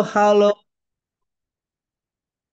Halo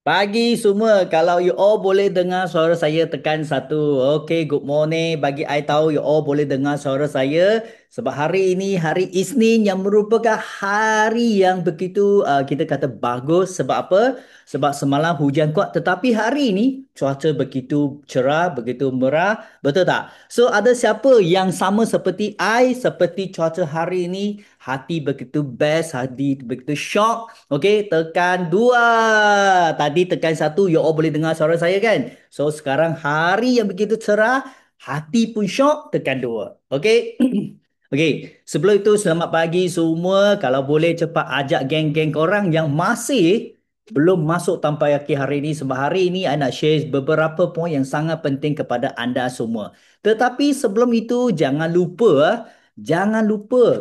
pagi semua. Kalau you all boleh dengar suara saya tekan satu. Okay, good morning. Bagi I tahu you all boleh dengar suara saya. Sebab hari ini hari Isnin yang merupakan hari yang begitu kita kata bagus. Sebab apa? Sebab semalam hujan kuat tetapi hari ini cuaca begitu cerah, begitu merah. Betul tak? So ada siapa yang sama seperti I, seperti cuaca hari ini? Hati begitu best, hati begitu shock. Okey, tekan dua. Tadi tekan satu, you all boleh dengar suara saya kan? So, sekarang hari yang begitu cerah, hati pun syok, tekan dua. Okey? Okey, sebelum itu selamat pagi semua. Kalau boleh cepat ajak geng-geng korang yang masih belum masuk sampai akhir hari ini. Sebab hari ini I nak share beberapa poin yang sangat penting kepada anda semua. Tetapi sebelum itu, jangan lupa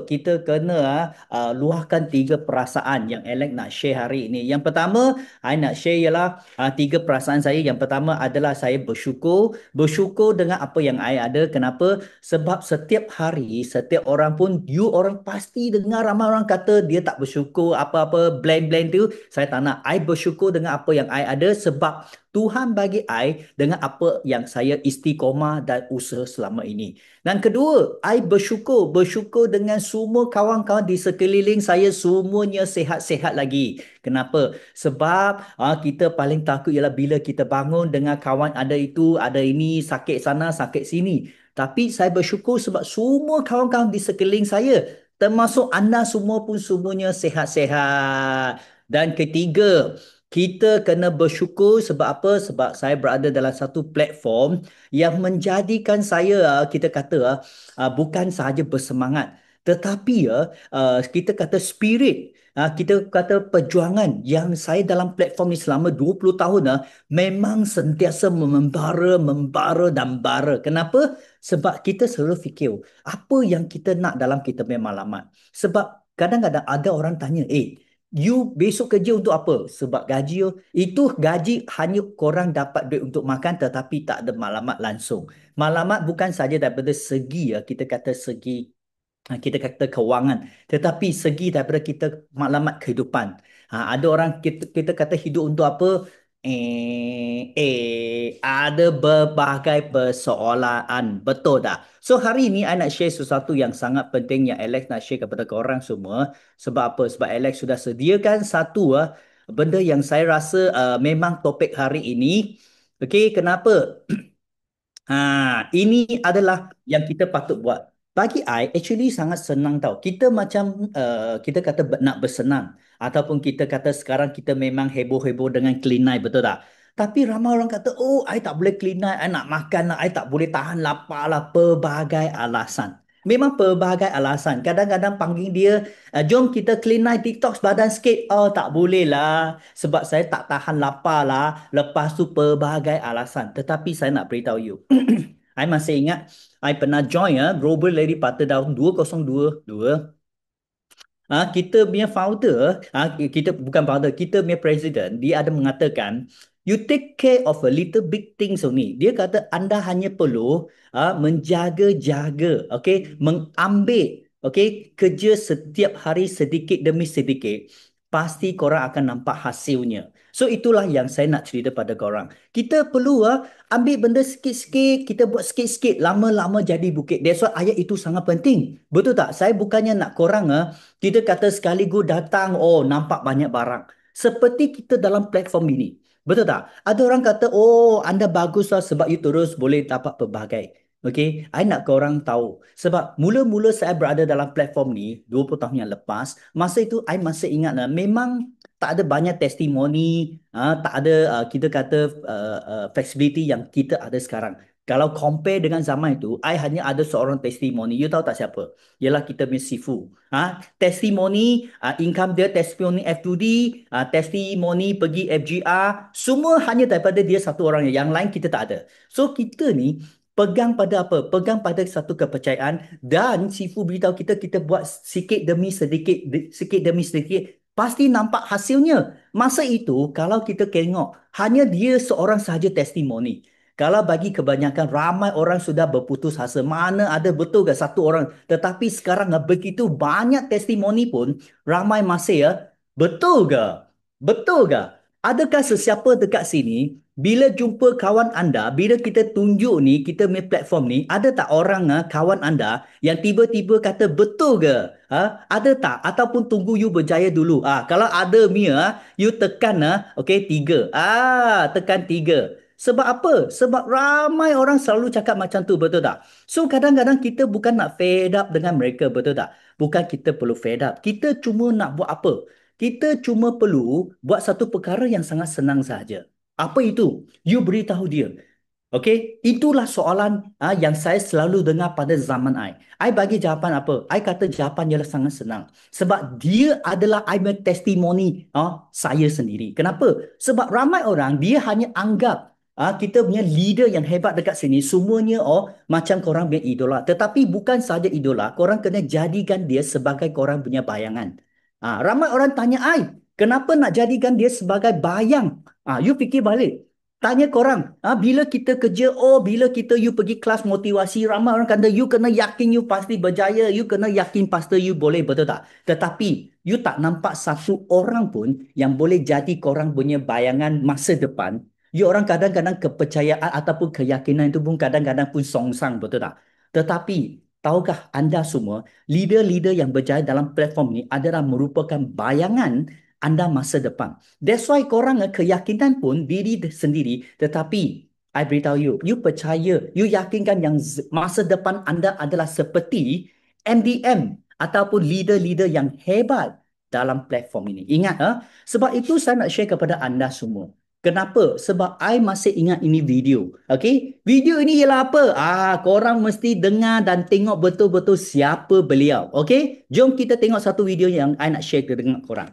kita kena luahkan tiga perasaan yang Alex nak share hari ini. Yang pertama, I nak share ialah tiga perasaan saya. Yang pertama adalah saya bersyukur. Bersyukur dengan apa yang I ada. Kenapa? Sebab setiap hari, setiap orang pun, you orang pasti dengar ramai orang kata dia tak bersyukur, apa-apa, blend-blend tu. Saya tak nak. I bersyukur dengan apa yang I ada sebab Tuhan bagi I dengan apa yang saya istiqomah dan usaha selama ini. Dan kedua, I bersyukur dengan semua kawan-kawan di sekeliling saya semuanya sehat-sehat lagi. Kenapa? Sebab kita paling takut ialah bila kita bangun dengan kawan ada itu, ada ini, sakit sana, sakit sini. Tapi saya bersyukur sebab semua kawan-kawan di sekeliling saya, termasuk anda semua pun semuanya sehat-sehat. Dan ketiga, kita kena bersyukur sebab apa? Sebab saya berada dalam satu platform yang menjadikan saya, kita kata, bukan sahaja bersemangat. Tetapi kita kata spirit, kita kata perjuangan yang saya dalam platform ni selama 20 tahun memang sentiasa membara dan bara. Kenapa? Sebab kita selalu fikir apa yang kita nak dalam kita punya malamat. Sebab kadang-kadang ada orang tanya, you besok kerja untuk apa? Sebab gaji itu gaji hanya korang dapat duit untuk makan tetapi tak ada malamat langsung. Malamat bukan saja daripada segi kita kata segi kita kata kewangan tetapi segi daripada kita maklumat kehidupan. Ada orang kita kata hidup untuk apa? Ada berbagai persoalan. Betul tak? So hari ini I nak share sesuatu yang sangat penting yang Alex nak share kepada korang semua. Sebab apa? Sebab Alex sudah sediakan satu benda yang saya rasa memang topik hari ini. Okey, kenapa? Ini adalah yang kita patut buat. Bagi I, actually sangat senang tau. Kita macam, kita kata nak bersenang. Ataupun kita kata sekarang kita memang heboh-heboh dengan clean night, betul tak? Tapi ramai orang kata, oh, I tak boleh clean night, I nak makan lah, I tak boleh tahan lapar lah, pelbagai alasan. Memang pelbagai alasan. Kadang-kadang panggil dia, jom kita clean night detox badan sikit. Oh, tak boleh lah. Sebab saya tak tahan lapar lah. Lepas tu pelbagai alasan. Tetapi saya nak beritahu you. I masih ingat I pernah join Global Lady Partner tahun 2022. Kita punya founder, kita bukan founder, kita punya presiden, dia ada mengatakan, you take care of a little big things only. Dia kata anda hanya perlu menjaga-jaga, okay, mengambil, okay, kerja setiap hari sedikit demi sedikit. Pasti korang akan nampak hasilnya. So itulah yang saya nak cerita pada korang. Kita perlu ambil benda sikit-sikit, kita buat sikit-sikit, lama-lama jadi bukit. That's why ayat itu sangat penting. Betul tak? Saya bukannya nak korang kita kata sekaligus datang, oh nampak banyak barang. Seperti kita dalam platform ini. Betul tak? Ada orang kata, oh anda baguslah sebab you terus boleh dapat pelbagai. Okay, I nak korang tahu. Sebab mula-mula saya berada dalam platform ni, 20 tahun yang lepas, masa itu I masih ingat memang tak ada banyak testimoni, tak ada kita kata flexibility yang kita ada sekarang. Kalau compare dengan zaman itu, I hanya ada seorang testimoni. You tahu tak siapa? Ialah kita punya Sifu. Testimoni, income dia, testimoni F2D, testimoni pergi FGR, semua hanya daripada dia satu orang. Yang lain kita tak ada. So kita ni pegang pada apa? Pegang pada satu kepercayaan dan Sifu beritahu kita, kita buat sikit demi sedikit, sikit demi sedikit, pasti nampak hasilnya. Masa itu, kalau kita tengok, hanya dia seorang sahaja testimoni. Kalau bagi kebanyakan, ramai orang sudah berputus asa. Mana ada betul ke satu orang. Tetapi sekarang begitu banyak testimoni pun, ramai masih Betul ke? Betul ke? Adakah sesiapa dekat sini bila jumpa kawan anda, bila kita tunjuk ni, kita punya platform ni, ada tak orang kawan anda yang tiba-tiba kata betul ke? Ada tak? Ataupun tunggu you berjaya dulu. Kalau ada Mia, you tekan okey tiga. Tekan tiga. Sebab apa? Sebab ramai orang selalu cakap macam tu, betul tak? So kadang-kadang kita bukan nak fed up dengan mereka, betul tak? Bukan kita perlu fed up. Kita cuma nak buat apa? Kita cuma perlu buat satu perkara yang sangat senang sahaja. Apa itu? You beritahu dia. Okey, itulah soalan yang saya selalu dengar pada zaman I. I bagi jawapan apa? I kata jawapan ialah sangat senang. Sebab dia adalah I punya testimoni saya sendiri. Kenapa? Sebab ramai orang dia hanya anggap kita punya leader yang hebat dekat sini semuanya macam korang punya idola. Tetapi bukan saja idola, korang kena jadikan dia sebagai korang punya bayangan. Ramai orang tanya I, kenapa nak jadikan dia sebagai bayang? You fikir balik. Tanya korang, bila kita kerja, bila kita you pergi kelas motivasi, ramai orang kata you kena yakin you pasti berjaya, you kena yakin pasti you boleh, betul tak? Tetapi, you tak nampak satu orang pun yang boleh jadi korang punya bayangan masa depan. You orang kadang-kadang kepercayaan ataupun keyakinan itu pun kadang-kadang pun songsang, betul tak? Tetapi, tahukah anda semua, leader-leader yang berjaya dalam platform ini adalah merupakan bayangan anda masa depan. That's why korang keyakinan pun diri sendiri. Tetapi, I beritahu you, you percaya, you yakinkan yang masa depan anda adalah seperti MDM ataupun leader-leader yang hebat dalam platform ini. Ingat, sebab itu saya nak share kepada anda semua. Kenapa? Sebab I masih ingat ini video. Okay? Video ini ialah apa? Korang mesti dengar dan tengok betul-betul siapa beliau. Okay? Jom kita tengok satu video yang I nak share dengan korang.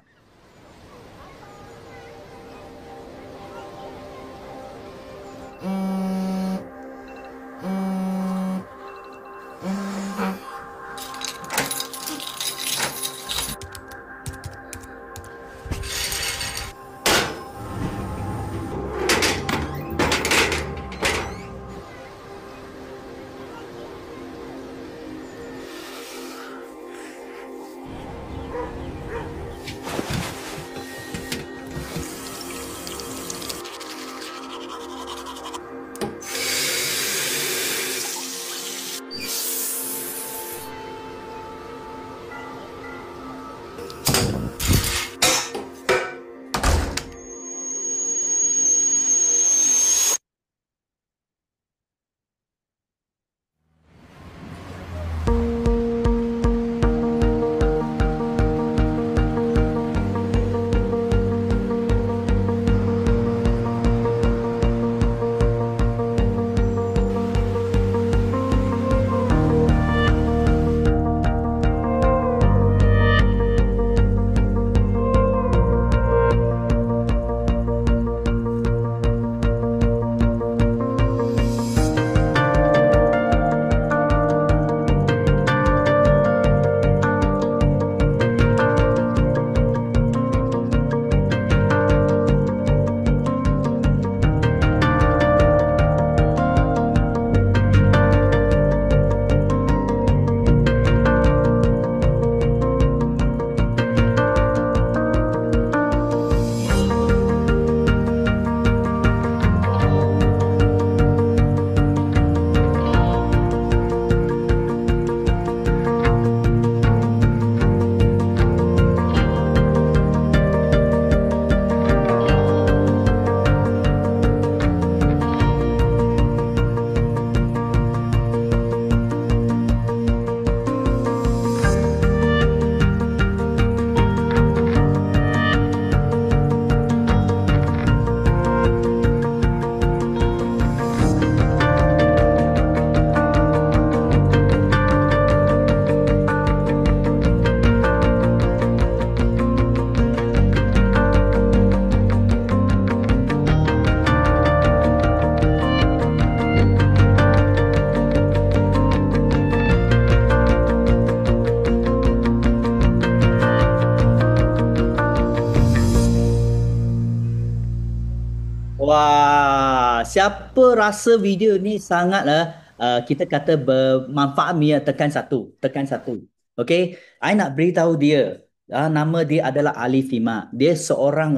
Wah, siapa rasa video ni sangatlah kita kata bermanfaat, Mia, tekan satu, tekan satu. Okay, I nak beritahu dia. Nama dia adalah Alifima. Dia seorang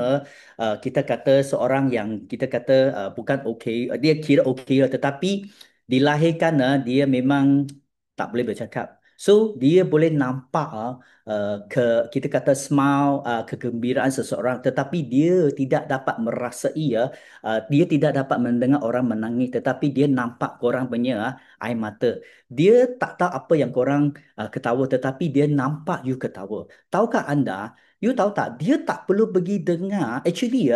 kita kata seorang yang kita kata bukan okey, dia kira okey lah, tetapi dilahirkan dia memang tak boleh bercakap. So dia boleh nampak ke kita kata smile, kegembiraan seseorang, tetapi dia tidak dapat merasai dia tidak dapat mendengar orang menangis, tetapi dia nampak korang punya air mata. Dia tak tahu apa yang korang ketawa, tetapi dia nampak you ketawa. Tahukah anda, you tahu tak, dia tak perlu pergi dengar. Actually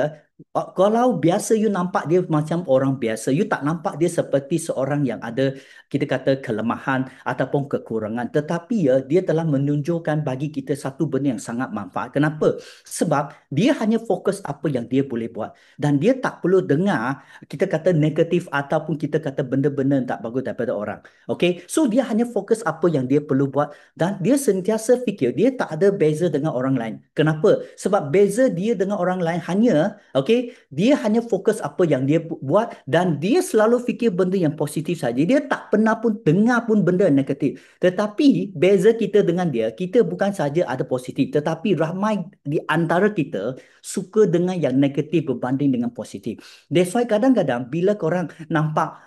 kalau biasa you nampak dia macam orang biasa, you tak nampak dia seperti seorang yang ada, kita kata kelemahan ataupun kekurangan. Tetapi dia telah menunjukkan bagi kita satu benda yang sangat manfaat. Kenapa? Sebab dia hanya fokus apa yang dia boleh buat. Dan dia tak perlu dengar, kita kata negatif ataupun kita kata benda-benda yang tak bagus daripada orang. Okay? So dia hanya fokus apa yang dia perlu buat dan dia sentiasa fikir dia tak ada beza dengan orang lain. Kenapa? Sebab beza dia dengan orang lain hanya, okay, dia hanya fokus apa yang dia buat dan dia selalu fikir benda yang positif saja. Dia tak pernah pun dengar pun benda yang negatif. Tetapi beza kita dengan dia, kita bukan saja ada positif, tetapi ramai di antara kita suka dengan yang negatif berbanding dengan positif. That's why kadang-kadang bila korang nampak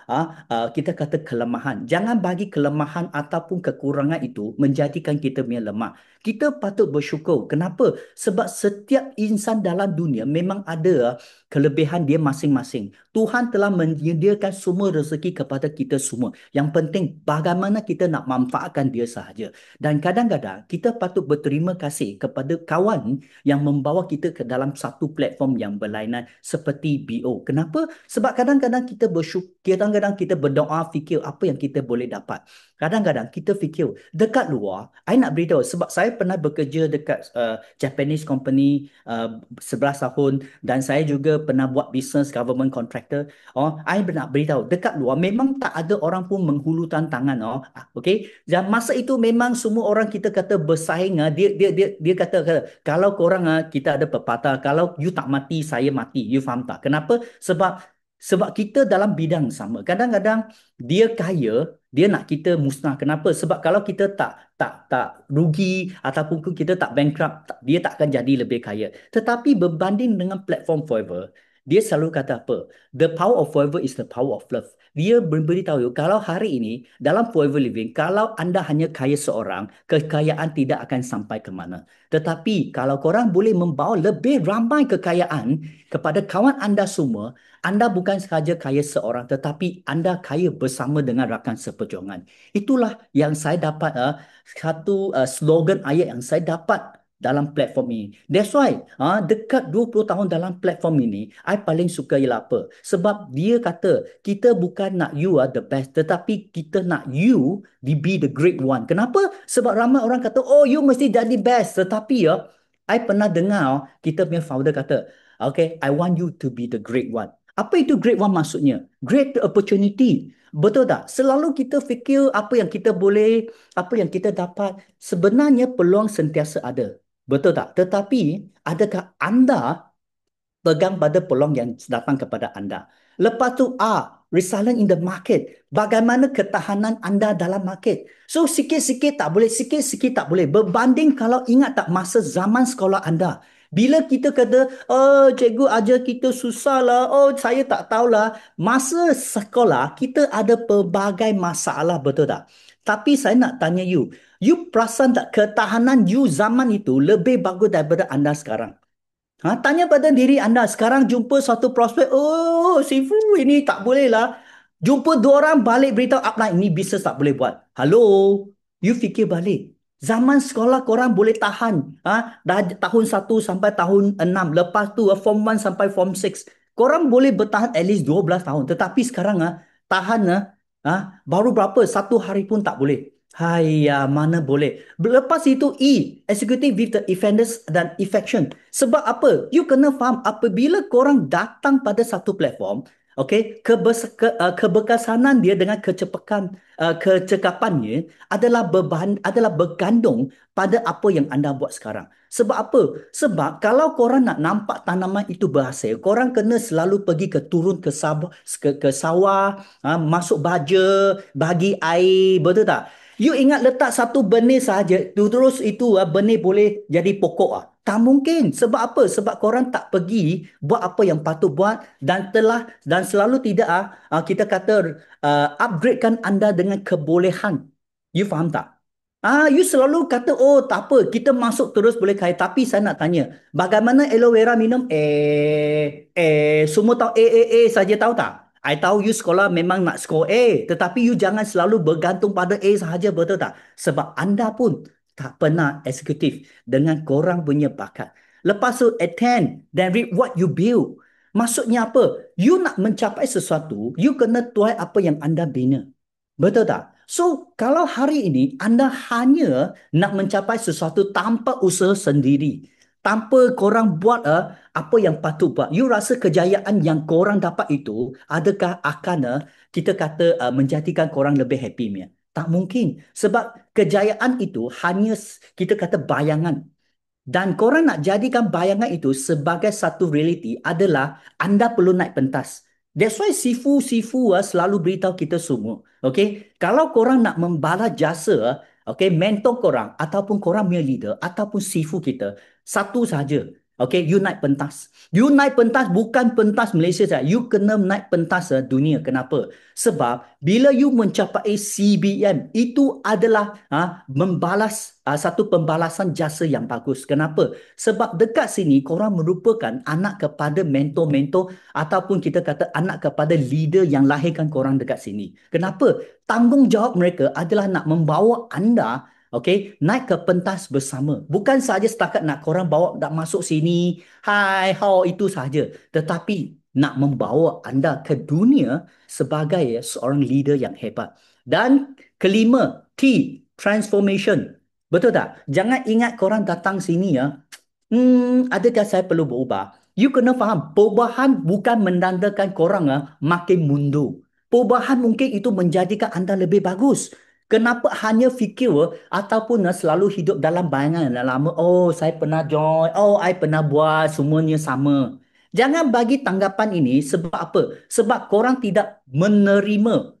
kita kata kelemahan, jangan bagi kelemahan ataupun kekurangan itu menjadikan kita punya lemah. Kita patut bersyukur. Kenapa? Sebab setiap insan dalam dunia memang ada kelebihan dia masing-masing. Tuhan telah menyediakan semua rezeki kepada kita semua. Yang penting bagaimana kita nak manfaatkan dia sahaja. Dan kadang-kadang kita patut berterima kasih kepada kawan yang membawa kita ke dalam satu platform yang berlainan seperti BO. Kenapa? Sebab kadang-kadang kita bersyukur, kadang-kadang kita berdoa fikir apa yang kita boleh dapat. Kadang-kadang kita fikir dekat luar, I nak beritahu sebab saya pernah bekerja dekat Japanese company 11 tahun dan saya juga pernah buat business government contractor. I nak beritahu dekat luar memang tak ada orang pun menghulurkan tangan. Okay? Dan masa itu memang semua orang kita kata bersaing. Dia kata kalau korang kita ada pepatah, kalau you tak mati, saya mati. You faham tak? Kenapa? Sebab kita dalam bidang sama. Kadang-kadang dia kaya, dia nak kita musnah. Kenapa? Sebab kalau kita tak rugi ataupun kita tak bankrupt, dia tak akan jadi lebih kaya. Tetapi berbanding dengan platform Forever, dia selalu kata apa? The power of Forever is the power of love. Dia beritahu you, kalau hari ini dalam Forever Living, kalau anda hanya kaya seorang, kekayaan tidak akan sampai ke mana. Tetapi kalau korang boleh membawa lebih ramai kekayaan kepada kawan anda semua, anda bukan sahaja kaya seorang, tetapi anda kaya bersama dengan rakan seperjuangan. Itulah yang saya dapat, satu slogan ayat yang saya dapat dalam platform ini. That's why dekat 20 tahun dalam platform ini, I paling suka ialah apa? Sebab dia kata, kita bukan nak you are the best, tetapi kita nak you be the great one. Kenapa? Sebab ramai orang kata, oh you mesti jadi best. Tetapi I pernah dengar kita punya founder kata, okay, I want you to be the great one. Apa itu great one maksudnya? Great opportunity. Betul tak? Selalu kita fikir apa yang kita boleh, apa yang kita dapat. Sebenarnya peluang sentiasa ada. Betul tak? Tetapi adakah anda pegang pada peluang yang datang kepada anda? Lepas tu resilient in the market. Bagaimana ketahanan anda dalam market? So sikit-sikit tak boleh, sikit-sikit tak boleh. Berbanding kalau ingat tak masa zaman sekolah anda. Bila kita kata, oh cikgu ajar kita susah lah, oh saya tak tahulah. Masa sekolah, kita ada pelbagai masalah, betul tak? Tapi saya nak tanya you, you perasan tak ketahanan you zaman itu lebih bagus daripada anda sekarang? Tanya pada diri anda, sekarang jumpa satu prospek, oh Sifu ini tak boleh lah. Jumpa dua orang balik beritahu upline, ini bisnes tak boleh buat. Halo, you fikir balik. Zaman sekolah korang boleh tahan. Dah tahun 1 sampai tahun 6. Lepas tu form 1 sampai form 6. Korang boleh bertahan at least 12 tahun. Tetapi sekarang tahan baru berapa? Satu hari pun tak boleh. Hai, mana boleh. Lepas itu executive with the offenders dan affection. Sebab apa? You kena faham apabila korang datang pada satu platform, okay, keberkesanan dia dengan kecekapannya adalah bergandung pada apa yang anda buat sekarang. Sebab apa? Sebab kalau korang nak nampak tanaman itu berhasil, korang kena selalu pergi turun ke sawah, masuk baja, bagi air, betul tak? You ingat letak satu benih saja, terus itu benih boleh jadi pokok ah. Tak mungkin. Sebab apa? Sebab korang tak pergi buat apa yang patut buat dan selalu tidak kita kata upgradekan anda dengan kebolehan. You faham tak? You selalu kata, oh tak apa, kita masuk terus boleh kaya. Tapi saya nak tanya, bagaimana aloe vera minum? Semua tahu saja tahu tak? I tahu you sekolah memang nak score A, tetapi you jangan selalu bergantung pada A sahaja, betul tak? Sebab anda pun tak pernah eksekutif dengan korang punya bakat. Lepas tu attend dan read what you build. Maksudnya apa? You nak mencapai sesuatu, you kena tuai apa yang anda bina. Betul tak? So, kalau hari ini anda hanya nak mencapai sesuatu tanpa usaha sendiri, tanpa korang buat apa yang patut buat, you rasa kejayaan yang korang dapat itu, adakah akan kita kata menjadikan korang lebih happy? Mia? Tak mungkin. Sebab kejayaan itu hanya kita kata bayangan. Dan korang nak jadikan bayangan itu sebagai satu realiti adalah anda perlu naik pentas. That's why Sifu selalu beritahu kita semua. Okay? Kalau korang nak membalas jasa, okay, mentor korang ataupun korang punya leader ataupun Sifu kita, satu saja. Okay, you naik pentas. You naik pentas bukan pentas Malaysia saja. You kena naik pentas dunia. Kenapa? Sebab bila you mencapai CBM, itu adalah membalas satu pembalasan jasa yang bagus. Kenapa? Sebab dekat sini korang merupakan anak kepada mentor-mentor ataupun kita kata anak kepada leader yang lahirkan korang dekat sini. Kenapa? Tanggungjawab mereka adalah nak membawa anda naik ke pentas bersama. Bukan saja setakat nak korang bawa nak masuk sini, hai, how, itu saja. Tetapi nak membawa anda ke dunia sebagai seorang leader yang hebat. Dan kelima, T, transformation. Betul tak? Jangan ingat korang datang sini adakah saya perlu berubah? You kena faham, perubahan bukan menandakan korang makin mundur. Perubahan mungkin itu menjadikan anda lebih bagus. Kenapa hanya fikir ataupun selalu hidup dalam bayangan yang lama? Oh, saya pernah join. Oh, I pernah buat. Semuanya sama. Jangan bagi tanggapan ini sebab apa? Sebab korang tidak menerima,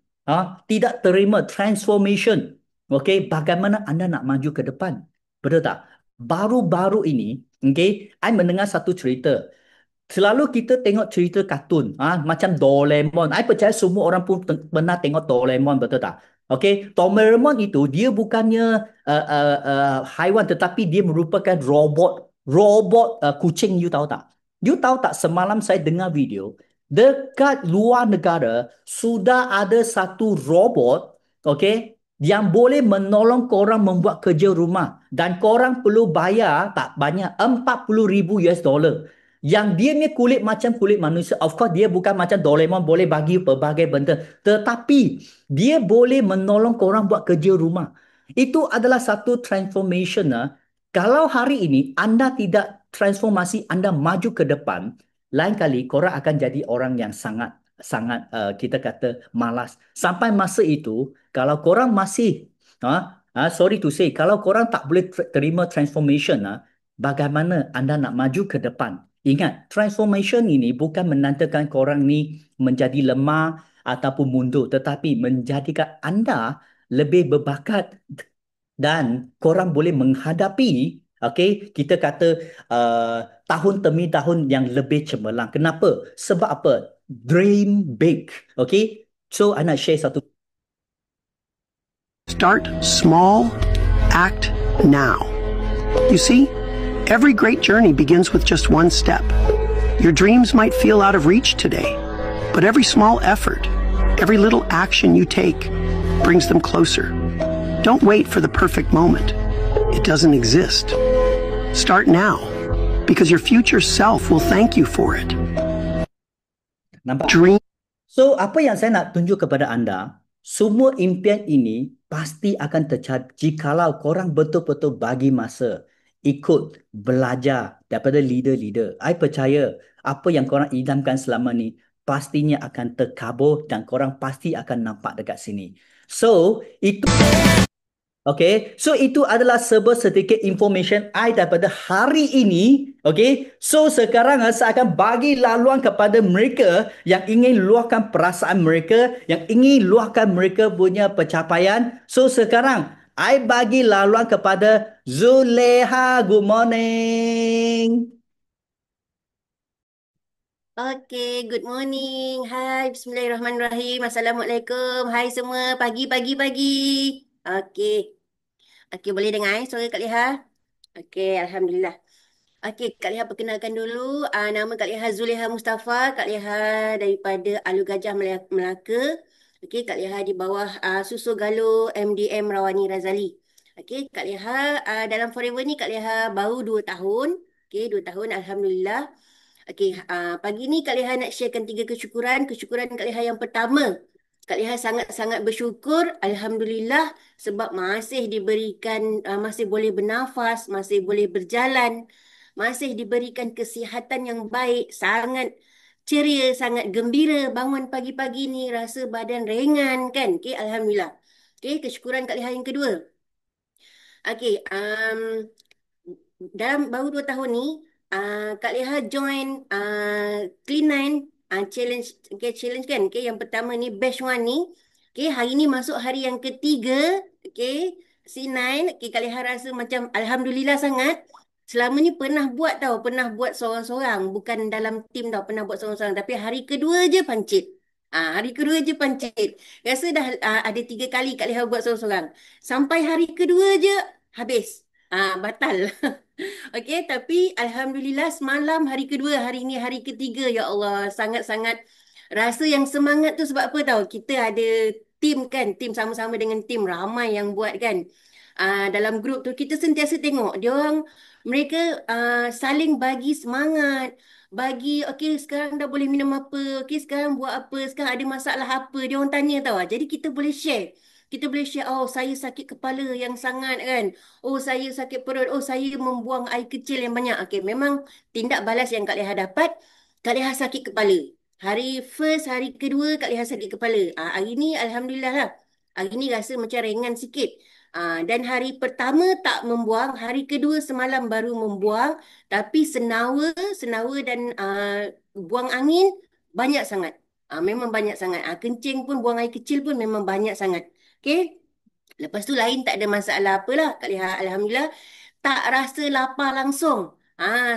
tidak terima transformation. Okay, bagaimana anda nak maju ke depan? Betul tak? Baru-baru ini, okay, I mendengar satu cerita. Selalu kita tengok cerita kartun, macam Doraemon. I percaya semua orang pun pernah tengok Doraemon, betul tak? Okay, Doraemon itu dia bukannya haiwan tetapi dia merupakan robot kucing. You tahu tak? You tahu tak semalam saya dengar video dekat luar negara sudah ada satu robot, okay, yang boleh menolong korang membuat kerja rumah dan korang perlu bayar tak banyak 40,000 US dollar. Yang dia ni kulit macam kulit manusia. Of course dia bukan macam Doraemon boleh bagi pelbagai benda. Tetapi dia boleh menolong korang buat kerja rumah. Itu adalah satu transformation. Kalau hari ini anda tidak transformasi, anda maju ke depan, lain kali korang akan jadi orang yang sangat sangat kita kata malas. Sampai masa itu, kalau korang masih sorry to say, kalau korang tak boleh terima transformation, bagaimana anda nak maju ke depan? Ingat, transformation ini bukan menandakan korang ni menjadi lemah ataupun mundur, tetapi menjadikan anda lebih berbakat dan korang boleh menghadapi, kita kata tahun demi tahun yang lebih cemerlang. Kenapa? Sebab apa? Dream big. Okay? So, I nak share satu. Start small, act now. You see, every great journey begins with just one step. Your dreams might feel out of reach today, but every small effort, every little action you take brings them closer. Don't wait for the perfect moment. It doesn't exist. Start now, because your future self will thank you for it. Nampak? Dream. So, apa yang saya nak tunjuk kepada anda, semua impian ini pasti akan tercapai jikalau korang betul-betul bagi masa, ikut, belajar daripada leader-leader. I percaya apa yang korang idamkan selama ni pastinya akan terkabul dan korang pasti akan nampak dekat sini. So, itu Okay, so itu adalah sebuah sedikit information I daripada hari ini. Okay, so sekarang saya akan bagi laluan kepada mereka yang ingin luahkan perasaan mereka, yang ingin luahkan mereka punya pencapaian. So sekarang I bagi laluan kepada Zuleha. Good morning. Okay, good morning. Hai, Bismillahirrahmanirrahim. Assalamualaikum. Hai semua, pagi. Okay, okay, boleh dengar suara Kak Liha? Okay, Alhamdulillah. Okay, Kak Liha perkenalkan dulu. Nama Kak Liha Zuleha Mustafa. Kak Liha daripada Alu Gajah Melaka. Okay, Kak Liha di bawah Susu Galo MDM Rawani Razali. Okay, Kak Liha dalam Forever ni Kak Liha baru 2 tahun. Okay, 2 tahun Alhamdulillah. Okey, pagi ni Kak Liha nak sharekan 3 kesyukuran. Kesyukuran Kak Liha yang pertama, Kak Liha sangat-sangat bersyukur, Alhamdulillah, sebab masih diberikan, masih boleh bernafas, masih boleh berjalan, masih diberikan kesihatan yang baik, sangat ceria, sangat gembira bangun pagi-pagi ni, rasa badan ringan kan. Okey, Alhamdulillah. Okey, kesyukuran Kak Liha yang kedua. Okey, dalam baru 2 tahun ni, Kak Leha join Clean Nine challenge, okay, challenge kan. Okay, yang pertama ni batch 1 ni. Okay, hari ni masuk hari yang ketiga. Okay, C9. Okay, Kak Leha rasa macam Alhamdulillah sangat. Selama ni pernah buat tau, pernah buat seorang-seorang. Bukan dalam tim tau, pernah buat seorang-seorang. Tapi hari kedua je pancit. Hari kedua je pancit. Rasa dah ada 3 kali Kak Leha buat seorang-seorang. Sampai hari kedua je habis. Batal. Okey, tapi Alhamdulillah semalam hari kedua, hari ini hari ketiga. Ya Allah, sangat-sangat rasa yang semangat tu sebab apa tahu? Kita ada tim kan, tim sama-sama dengan tim ramai yang buat kan. Dalam grup tu kita sentiasa tengok dia orang mereka saling bagi semangat, bagi okey sekarang dah boleh minum apa, okey sekarang buat apa, sekarang ada masalah apa, dia orang tanya tahu. Jadi kita boleh share. Kita boleh share, oh saya sakit kepala yang sangat kan. Oh, saya sakit perut. Oh, saya membuang air kecil yang banyak. Okey, memang tindak balas yang Kak Leha dapat, Kak Leha sakit kepala. Hari first, hari kedua, Kak Leha sakit kepala. Hari ni, Alhamdulillah lah. Hari ni rasa macam ringan sikit. Dan hari pertama tak membuang, hari kedua semalam baru membuang. Tapi senawa dan buang angin banyak sangat. Memang banyak sangat. Kencing pun, buang air kecil pun memang banyak sangat. Okey. Lepas tu lain tak ada masalah apalah. Kak Liha, Alhamdulillah tak rasa lapar langsung.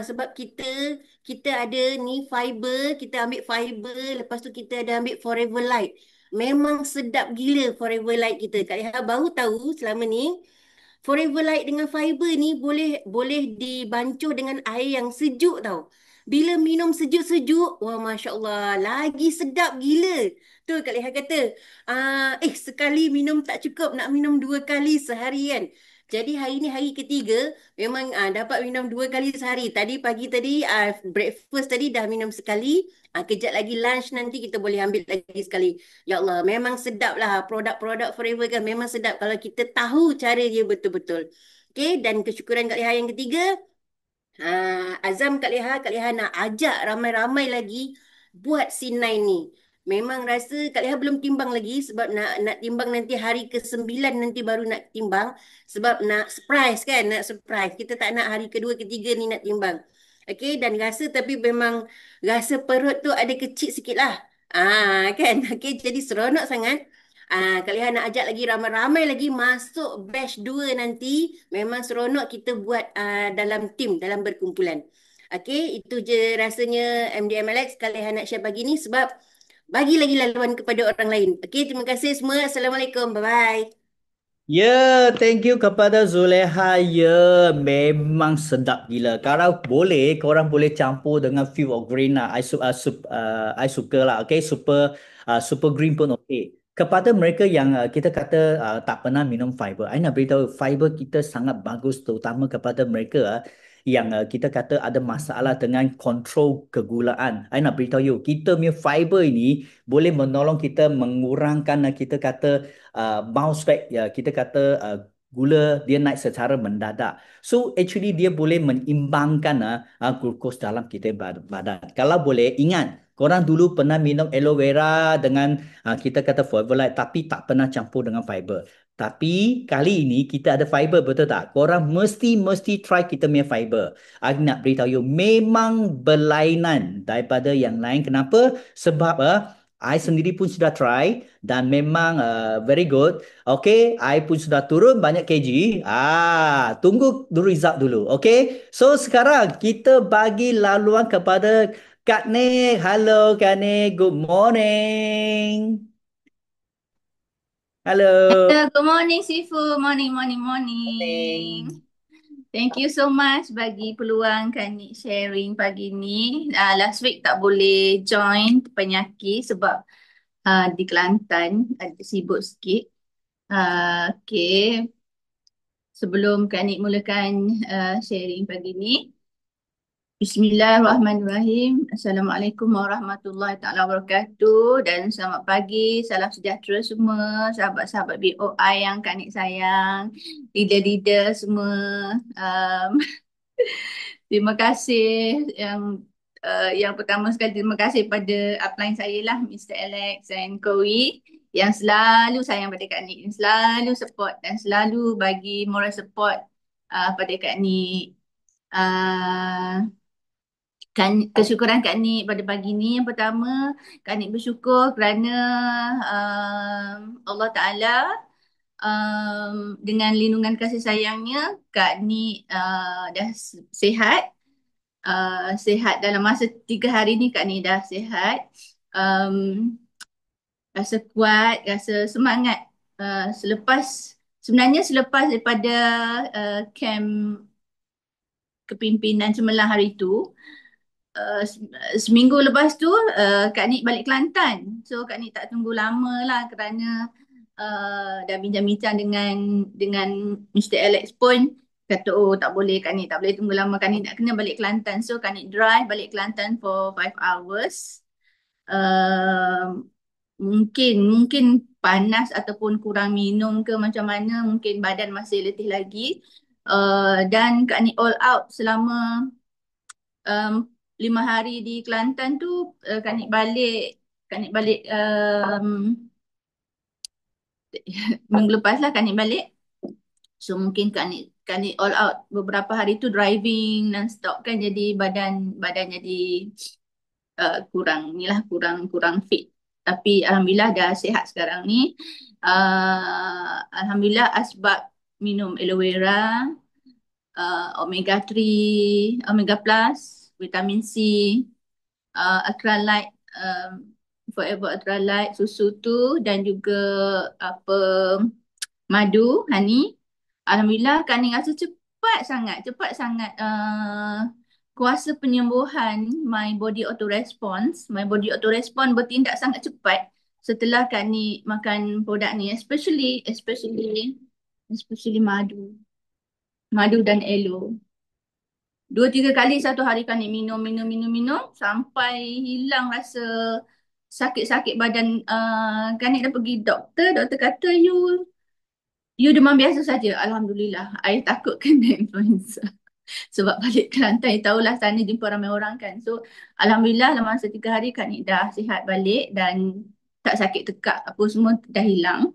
Sebab kita ada ni fiber, kita ambil fiber, lepas tu kita ada ambil Forever Light. Memang sedap gila Forever Light kita. Kak Liha baru tahu selama ni Forever Light dengan fiber ni boleh boleh dibancuh dengan air yang sejuk tau. Bila minum sejuk-sejuk, wah Masya Allah, lagi sedap gila. Tu Kak Leha kata, sekali minum tak cukup, nak minum 2 kali sehari kan. Jadi hari ni hari ketiga, memang dapat minum 2 kali sehari. Tadi pagi tadi, breakfast tadi dah minum sekali. Kejap lagi lunch nanti kita boleh ambil lagi sekali. Ya Allah, memang sedap lah produk-produk Forever kan. Memang sedap kalau kita tahu cara dia betul-betul. Okay, dan kesyukuran Kak Leha yang ketiga, azam Kak Leha nak ajak ramai-ramai lagi buat C9 ni. Memang rasa Kak Leha belum timbang lagi sebab nak timbang nanti hari ke-9 nanti baru nak timbang. Sebab nak surprise kan, nak surprise. Kita tak nak hari kedua, ketiga ni nak timbang. Okay, dan rasa tapi memang rasa perut tu ada kecil sikit lah. Kan, okay, jadi seronok sangat. Kak Leha nak ajak lagi ramai-ramai lagi masuk batch 2 nanti. Memang seronok kita buat dalam tim, dalam berkumpulan. Okey, itu je rasanya MDM Alex. Kak Leha nak share pagi ni sebab bagi lagi laluan kepada orang lain. Okey, terima kasih semua. Assalamualaikum. Bye-bye. Ya, thank you kepada Zuleha. Ya, memang sedap gila. Kalau boleh, korang boleh campur dengan Field of Green lah. I suka lah. Okay, super green pun okay. Kepada mereka yang kita kata tak pernah minum fiber, I nak beritahu fiber kita sangat bagus, terutama kepada mereka yang kita kata ada masalah dengan kontrol kegulaan. I nak beritahu you, kita punya fiber ini boleh menolong kita mengurangkan kita kata bounce back, ya kita kata gula dia naik secara mendadak. So actually dia boleh menyeimbangkan glukos dalam kita badan. Kalau boleh ingat, Korang dulu pernah minum aloe vera dengan kita kata Forever Light tapi tak pernah campur dengan fiber. Tapi kali ini kita ada fiber, betul tak? Korang mesti try kita punya fiber. Aku nak beritahu you memang berlainan daripada yang lain. Kenapa? Sebab I sendiri pun sudah try dan memang very good. Okay, I pun sudah turun banyak kg. Tunggu dulu result dulu. Okay, so sekarang kita bagi laluan kepada Kak Nik. Halo Kak Nik, good morning. Halo. Good morning, Sifu. Morning, morning, morning. Morning. Thank you so much bagi peluang Kak sharing pagi ni. Last week tak boleh join penyakit sebab di Kelantan ada sibuk sikit. Okay. Sebelum Kak mulakan sharing pagi ni, Bismillahirrahmanirrahim. Assalamualaikum warahmatullahi taala wabarakatuh dan selamat pagi, salam sejahtera semua sahabat-sahabat BOI yang Kak sayang, leader-leader semua. Terima kasih yang pertama sekali terima kasih pada upline saya lah Mr. Alex dan Kowi yang selalu sayang pada Kak Nik, yang selalu support dan selalu bagi moral support pada Kak Nik. Kesyukuran Kak Nik pada pagi ni, yang pertama Kak Nik bersyukur kerana Allah Ta'ala dengan lindungan kasih sayangnya Kak Nik dah sihat. Sihat dalam masa 3 hari ni Kak Nik dah sihat. Rasa kuat, rasa semangat sebenarnya selepas daripada camp kepimpinan cemerlang hari tu, seminggu lepas tu Kak Nik balik Kelantan. So Kak Nik tak tunggu lama lah kerana dah bincang-bincang dengan Mr. Alex pun kata tak boleh Kak Nik, tak boleh tunggu lama, Kak Nik nak kena balik Kelantan. So Kak Nik drive balik Kelantan for 5 hours. Mungkin panas ataupun kurang minum ke macam mana, mungkin badan masih letih lagi. Dan Kak Nik all out selama 5 hari di Kelantan tu. Kak Nik balik minggu lepas lah Kak Nik balik. So mungkin Kak Nik all out beberapa hari tu driving non-stop kan, jadi badan jadi kurang fit. Tapi Alhamdulillah dah sihat sekarang ni. Alhamdulillah asbab minum aloe vera, omega 3, omega plus, vitamin C, Acrylite, Forever Acrylite, susu tu dan juga madu, honey. Alhamdulillah Kak Nik rasa cepat sangat kuasa penyembuhan my body auto response. My body auto response bertindak sangat cepat setelah Kak Nik makan produk ni, especially madu. Madu dan aloe. 2-3 kali satu hari Kak Nik minum sampai hilang rasa sakit-sakit badan. Kak Nik dah pergi doktor kata you demam biasa saja. Alhamdulillah. I takut kena influenza. Sebab balik Kelantan, tahulah sana jumpa ramai orang kan. So Alhamdulillah dalam masa 3 hari Kak Nik dah sihat balik dan tak sakit tekak apa semua dah hilang.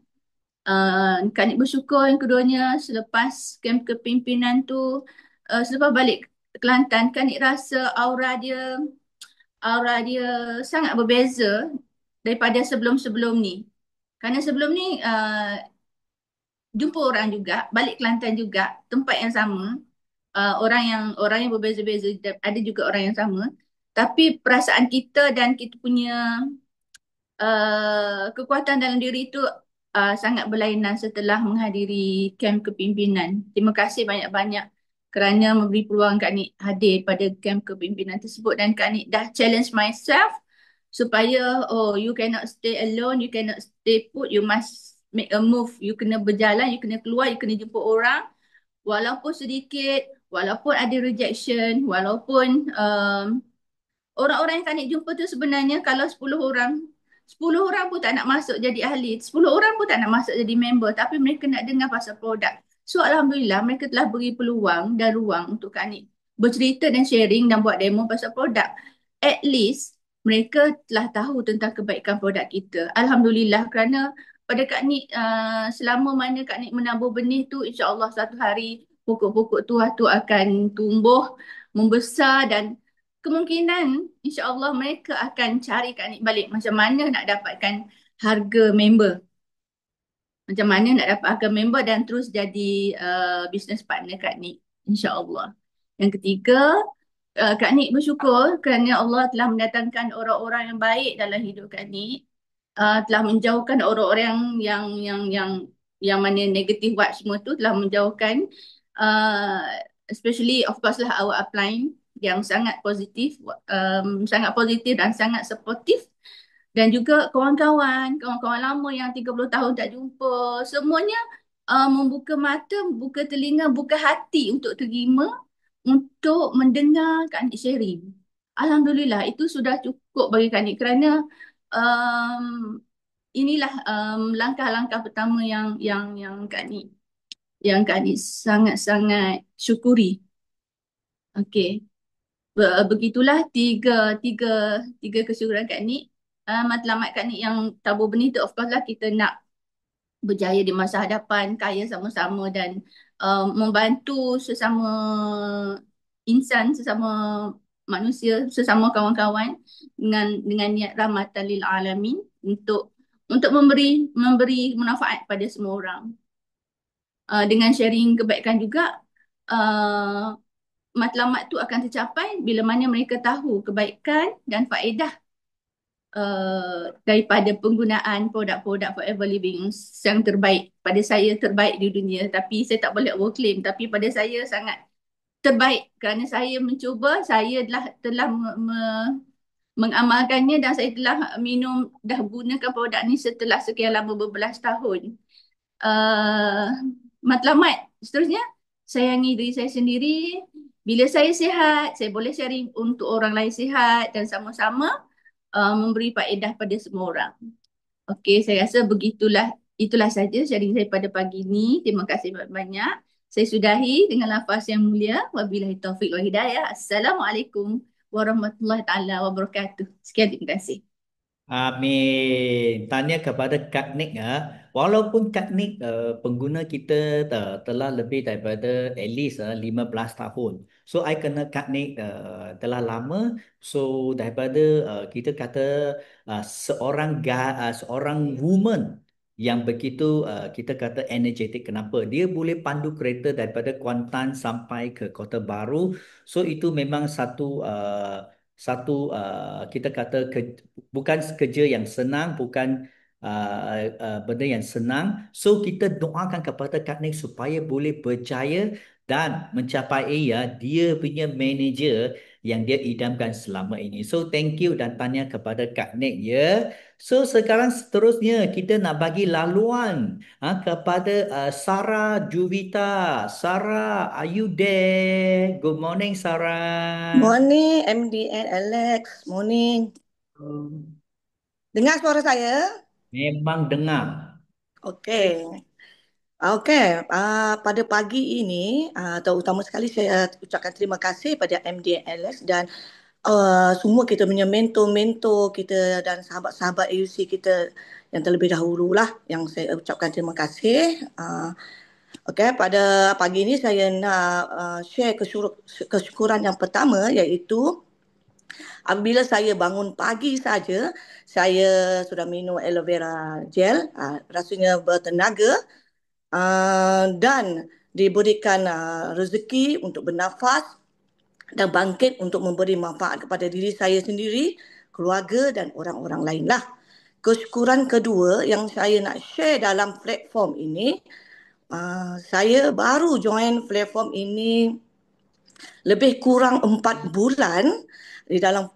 Kak Nik bersyukur yang keduanya selepas camp kepimpinan tu, selepas balik Kelantan, Kak Nik rasa aura dia sangat berbeza daripada sebelum-sebelum ni. Kerana sebelum ni jumpa orang juga, balik Kelantan juga, tempat yang sama, orang yang berbeza-beza, ada juga orang yang sama, tapi perasaan kita dan kita punya kekuatan dalam diri itu sangat berlainan setelah menghadiri camp kepimpinan. Terima kasih banyak-banyak kerana memberi peluang Kak Nik hadir pada camp kepimpinan tersebut, dan Kak Nik dah challenge myself supaya you cannot stay alone, you cannot stay put, you must make a move. You kena berjalan, you kena keluar, you kena jumpa orang. Walaupun sedikit, walaupun ada rejection, walaupun orang-orang yang Kak Nik jumpa tu sebenarnya kalau 10 orang pun tak nak masuk jadi ahli, 10 orang pun tak nak masuk jadi member, tapi mereka nak dengar pasal produk. So Alhamdulillah mereka telah beri peluang dan ruang untuk Kak Nik bercerita dan sharing dan buat demo pasal produk. At least mereka telah tahu tentang kebaikan produk kita. Alhamdulillah, kerana pada Kak Nik, selama mana Kak Nik menabur benih tu, insya-Allah satu hari pokok-pokok tu akan tumbuh, membesar, dan kemungkinan insya-Allah mereka akan cari Kak Nik balik macam mana nak dapatkan harga member. Macam mana nak dapat harga member dan terus jadi business partner Kak Nik, insya-Allah. Yang ketiga, Kak Nik bersyukur kerana Allah telah mendatangkan orang-orang yang baik dalam hidup Kak Nik, telah menjauhkan orang-orang yang mana negative vibe semua tu, telah menjauhkan, uh, especially of course lah our upline yang sangat positif dan sangat supportive, dan juga kawan-kawan lama yang 30 tahun tak jumpa, semuanya membuka mata, membuka telinga, buka hati untuk terima, untuk mendengar Kak Nik sharing. Alhamdulillah, itu sudah cukup bagi Kak Nik kerana um, inilah langkah-langkah pertama yang Kak Nik sangat-sangat syukuri. Okey. Begitulah tiga kesyukuran Kak Nik. Matlamat Kak Nik yang tabur benih tu, of course lah kita nak berjaya di masa hadapan, kaya sama-sama, dan membantu sesama insan, sesama manusia, sesama kawan-kawan dengan niat rahmatan lil alamin, untuk memberi manfaat pada semua orang. Dengan sharing kebaikan juga, matlamat tu akan tercapai bila mana mereka tahu kebaikan dan faedah daripada penggunaan produk-produk Forever Living yang terbaik. Pada saya terbaik di dunia, tapi saya tak boleh overclaim, tapi pada saya sangat terbaik kerana saya mencuba, saya telah mengamalkannya, dan saya telah dah gunakan produk ni setelah sekian lama, berbelas tahun. Matlamat seterusnya, sayangi diri saya sendiri. Bila saya sihat, saya boleh sharing untuk orang lain sihat, dan sama-sama memberi faedah pada semua orang. Okey, saya rasa itulah saja sharing saya pada pagi ini. Terima kasih banyak-banyak. Saya sudahi dengan lafaz yang mulia. Wabillahi taufiq wal hidayah. Assalamualaikum warahmatullahi taala wabarakatuh. Sekian, terima kasih. Amin. Tanya kepada Kak Nik, walaupun Kak Nik pengguna kita telah lebih daripada at least 15 tahun. So I kenal Kak Nik telah lama. So daripada kita kata seorang woman yang begitu kita kata energetik. Kenapa? Dia boleh pandu kereta daripada Kuantan sampai ke Kota Baru. So itu memang satu kita kata bukan kerja yang senang, bukan benda yang senang. So kita doakan kepada Kak Nik supaya boleh berjaya dan mencapai dia punya manager yang dia idamkan selama ini. So thank you dan tanya kepada Kak Nik ya. So sekarang seterusnya kita nak bagi laluan kepada Sarah Juvita. Sarah, are you there? Good morning, Sarah. Morning, MD and Alex. Morning. Dengar suara saya? Memang dengar. Okey. Okey, pada pagi ini, terutama sekali saya ucapkan terima kasih pada MD and Alex dan semua kita punya mentor-mentor kita dan sahabat-sahabat AUC kita yang terlebih dahulu lah, yang saya ucapkan terima kasih. Okey, pada pagi ini saya nak share kesyukuran yang pertama, iaitu apabila saya bangun pagi saja, saya sudah minum aloe vera gel, rasanya bertenaga dan diberikan rezeki untuk bernafas dan bangkit untuk memberi manfaat kepada diri saya sendiri, keluarga dan orang-orang lain lah. Kesyukuran kedua yang saya nak share dalam platform ini, saya baru join platform ini lebih kurang 4 bulan di dalam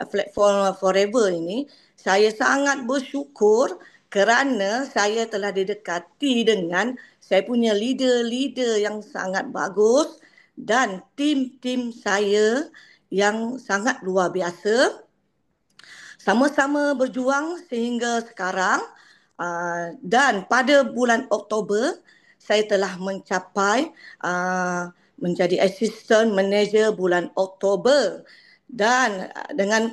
platform Forever ini. Saya sangat bersyukur kerana saya telah didekati dengan saya punya leader-leader yang sangat bagus dan tim-tim saya yang sangat luar biasa. Sama-sama berjuang sehingga sekarang, dan pada bulan Oktober saya telah mencapai menjadi assistant manager bulan Oktober. Dan dengan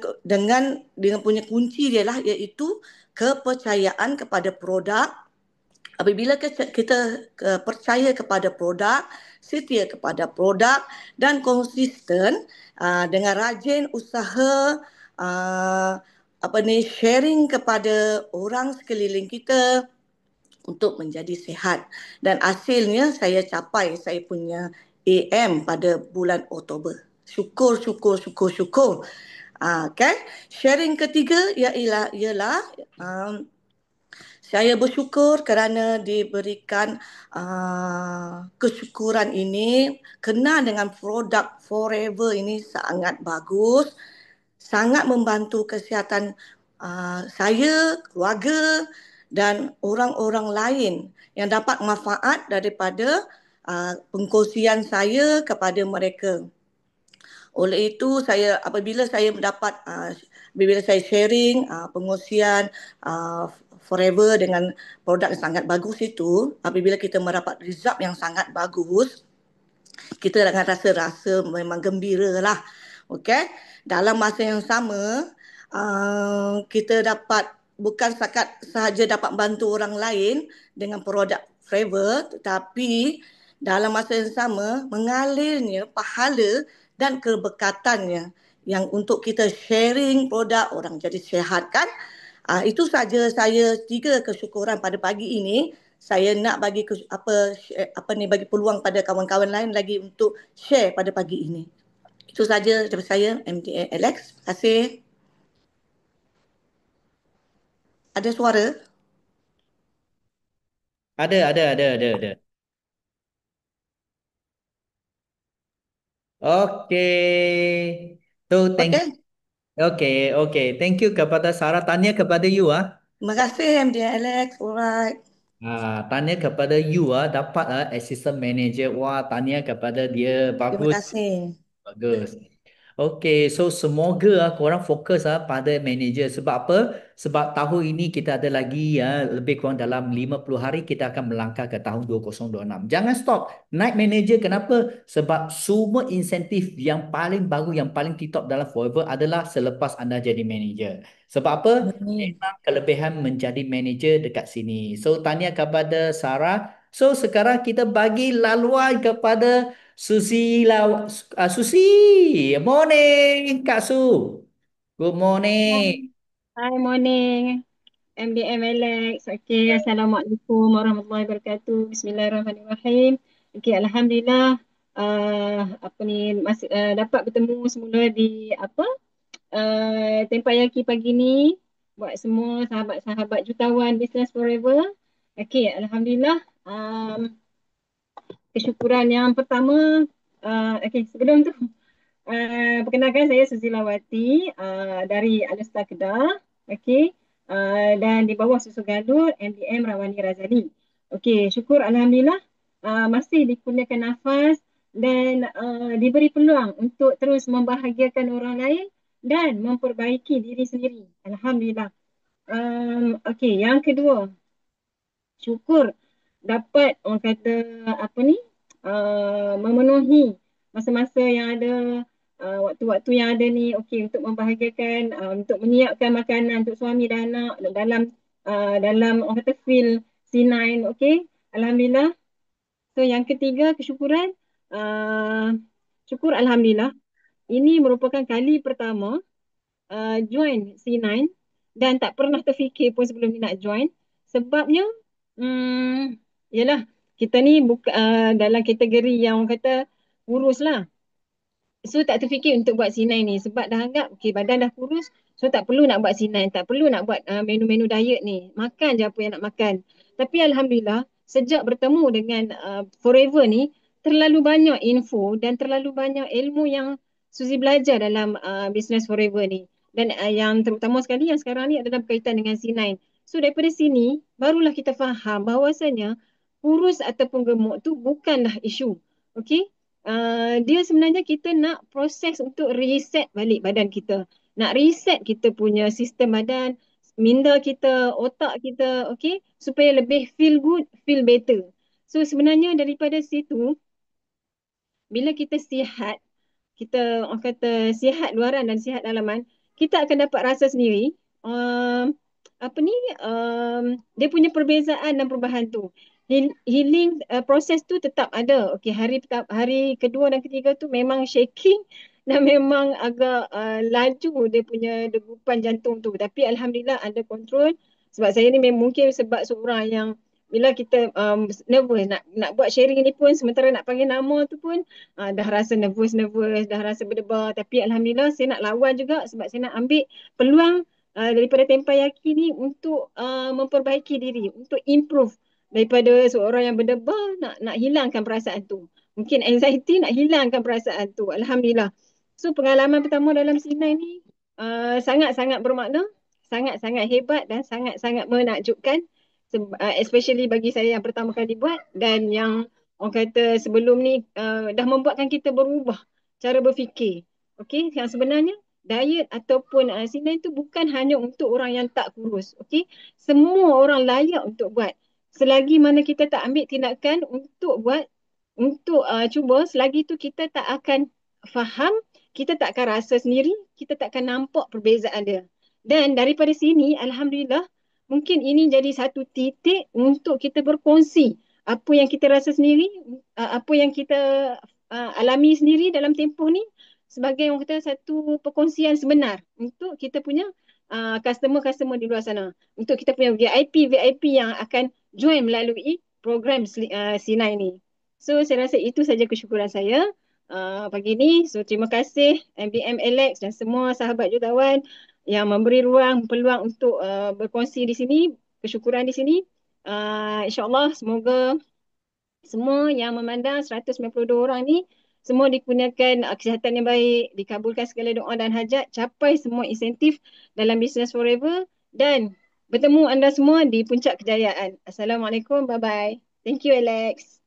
punya kunci dia lah, iaitu kepercayaan kepada produk. Apabila kita percaya kepada produk, setia kepada produk dan konsisten dengan rajin usaha sharing kepada orang sekeliling kita untuk menjadi sihat. Dan hasilnya saya capai saya punya AM pada bulan Oktober. Syukur, syukur, syukur, syukur. Okay. Sharing ketiga ialah saya bersyukur kerana diberikan kesyukuran ini. Kenal dengan produk Forever ini sangat bagus, sangat membantu kesihatan saya, keluarga dan orang-orang lain yang dapat manfaat daripada pengkongsian saya kepada mereka. Oleh itu apabila saya sharing pengungsian Forever dengan produk yang sangat bagus itu, apabila kita mendapat result yang sangat bagus, kita akan rasa memang gembira lah. Okay? Dalam masa yang sama, kita dapat bukan sahaja dapat bantu orang lain dengan produk Forever, tetapi dalam masa yang sama mengalirnya pahala dan keberkatannya yang untuk kita sharing produk orang jadi sihat kan. Itu saja saya 3 kesyukuran pada pagi ini. Saya nak bagi bagi peluang pada kawan-kawan lain lagi untuk share pada pagi ini. Itu saja daripada saya, MDA Alex. Terima kasih. Ada suara? Ada. Okay. So thank Okey. Okay. Thank you kepada Sarah. Tanya kepada you Terima kasih MDA Alex. Alright. Tanya kepada you dapat assistant manager. Wah, tanya kepada dia Terima bagus. kasih. Bagus. Okay, so semoga korang fokus pada manager. Sebab apa? Sebab tahun ini kita ada lagi lebih kurang dalam 50 hari kita akan melangkah ke tahun 2026. Jangan stop. Naik manager kenapa? Sebab semua insentif yang paling baru, yang paling tip-top dalam Forever adalah selepas anda jadi manager. Sebab apa? Memang kelebihan menjadi manager dekat sini. So, tanya kepada Sarah. So, sekarang kita bagi laluan kepada Susi, morning Kak Su. Good morning. Hi, morning. MDM Alex. Okay, Assalamualaikum warahmatullahi wabarakatuh. Bismillahirrahmanirrahim. Okay, Alhamdulillah. Apa ni masih dapat bertemu semula di tempat Yaki pagi ni buat semua sahabat-sahabat jutawan Business Forever. Okay, Alhamdulillah. Kesyukuran yang pertama. Sebelum tu. Perkenalkan saya Suzilawati dari Alesta Kedah. Okey. Dan di bawah Susu Galur MDM Rawani Razali. Okey, syukur alhamdulillah masih dikurniakan nafas dan diberi peluang untuk terus membahagiakan orang lain dan memperbaiki diri sendiri. Alhamdulillah. Okey, yang kedua, syukur dapat orang kata memenuhi masa-masa yang ada, waktu-waktu yang ada ni, okey, untuk membahagiakan, untuk menyiapkan makanan untuk suami dan anak dalam orang kata feel C9, okey, alhamdulillah. So yang ketiga kesyukuran, syukur alhamdulillah ini merupakan kali pertama join C9 dan tak pernah terfikir pun sebelum ni nak join. Sebabnya yalah, kita ni dalam kategori yang orang kata kurus lah. So tak terfikir untuk buat C9 ni sebab dah anggap okay, badan dah kurus, so tak perlu nak buat C9, tak perlu nak buat menu-menu diet ni. Makan je apa yang nak makan. Tapi alhamdulillah sejak bertemu dengan Forever ni, terlalu banyak info dan terlalu banyak ilmu yang Suzy belajar dalam Business Forever ni. Dan yang terutama sekali yang sekarang ni adalah berkaitan dengan C9. So daripada sini barulah kita faham bahawasanya kurus ataupun gemuk tu bukanlah isu. Okey? Dia sebenarnya kita nak proses untuk reset balik badan kita. Nak reset kita punya sistem badan, minda kita, otak kita, okay? Supaya lebih feel good, feel better. So sebenarnya daripada situ, bila kita sihat, kita orang kata sihat luaran dan sihat dalaman, kita akan dapat rasa sendiri apa ni dia punya perbezaan dan perubahan tu. Healing proses tu tetap ada. Okey, hari kedua dan ketiga tu memang shaking dan memang agak laju dia punya degupan jantung tu. Tapi alhamdulillah under control. Sebab saya ni mungkin sebab seorang yang bila kita nervous nak buat sharing ni pun, sementara nak panggil nama tu pun dah rasa nervous, dah rasa berdebar. Tapi alhamdulillah saya nak lawan juga sebab saya nak ambil peluang daripada Tempayaki ni untuk memperbaiki diri, untuk improve daripada seorang yang berdebar nak hilangkan perasaan tu. Mungkin anxiety nak hilangkan perasaan tu. Alhamdulillah. So pengalaman pertama dalam Sinai ni sangat-sangat bermakna, sangat-sangat hebat dan sangat-sangat menakjubkan. Especially bagi saya yang pertama kali buat dan yang orang kata sebelum ni dah membuatkan kita berubah cara berfikir. Okey, yang sebenarnya diet ataupun Sinai tu bukan hanya untuk orang yang tak kurus. Okey, semua orang layak untuk buat. Selagi mana kita tak ambil tindakan untuk buat, untuk cuba, selagi tu kita tak akan faham, kita tak akan rasa sendiri, kita tak akan nampak perbezaan dia. Dan daripada sini, alhamdulillah, mungkin ini jadi satu titik untuk kita berkongsi apa yang kita rasa sendiri, apa yang kita alami sendiri dalam tempoh ni sebagai orang kata satu perkongsian sebenar untuk kita punya customer-customer di luar sana. Untuk kita punya VIP yang akan join melalui program Sinai ni. So saya rasa itu saja kesyukuran saya pagi ni. So terima kasih MDM Alex dan semua sahabat jutawan yang memberi ruang, peluang untuk berkongsi di sini, kesyukuran di sini. InsyaAllah semoga semua yang memandang 192 orang ni semua dikurniakan kesihatan yang baik, dikabulkan segala doa dan hajat, capai semua insentif dalam Business Forever dan bertemu anda semua di puncak kejayaan. Assalamualaikum, bye-bye. Thank you Alex.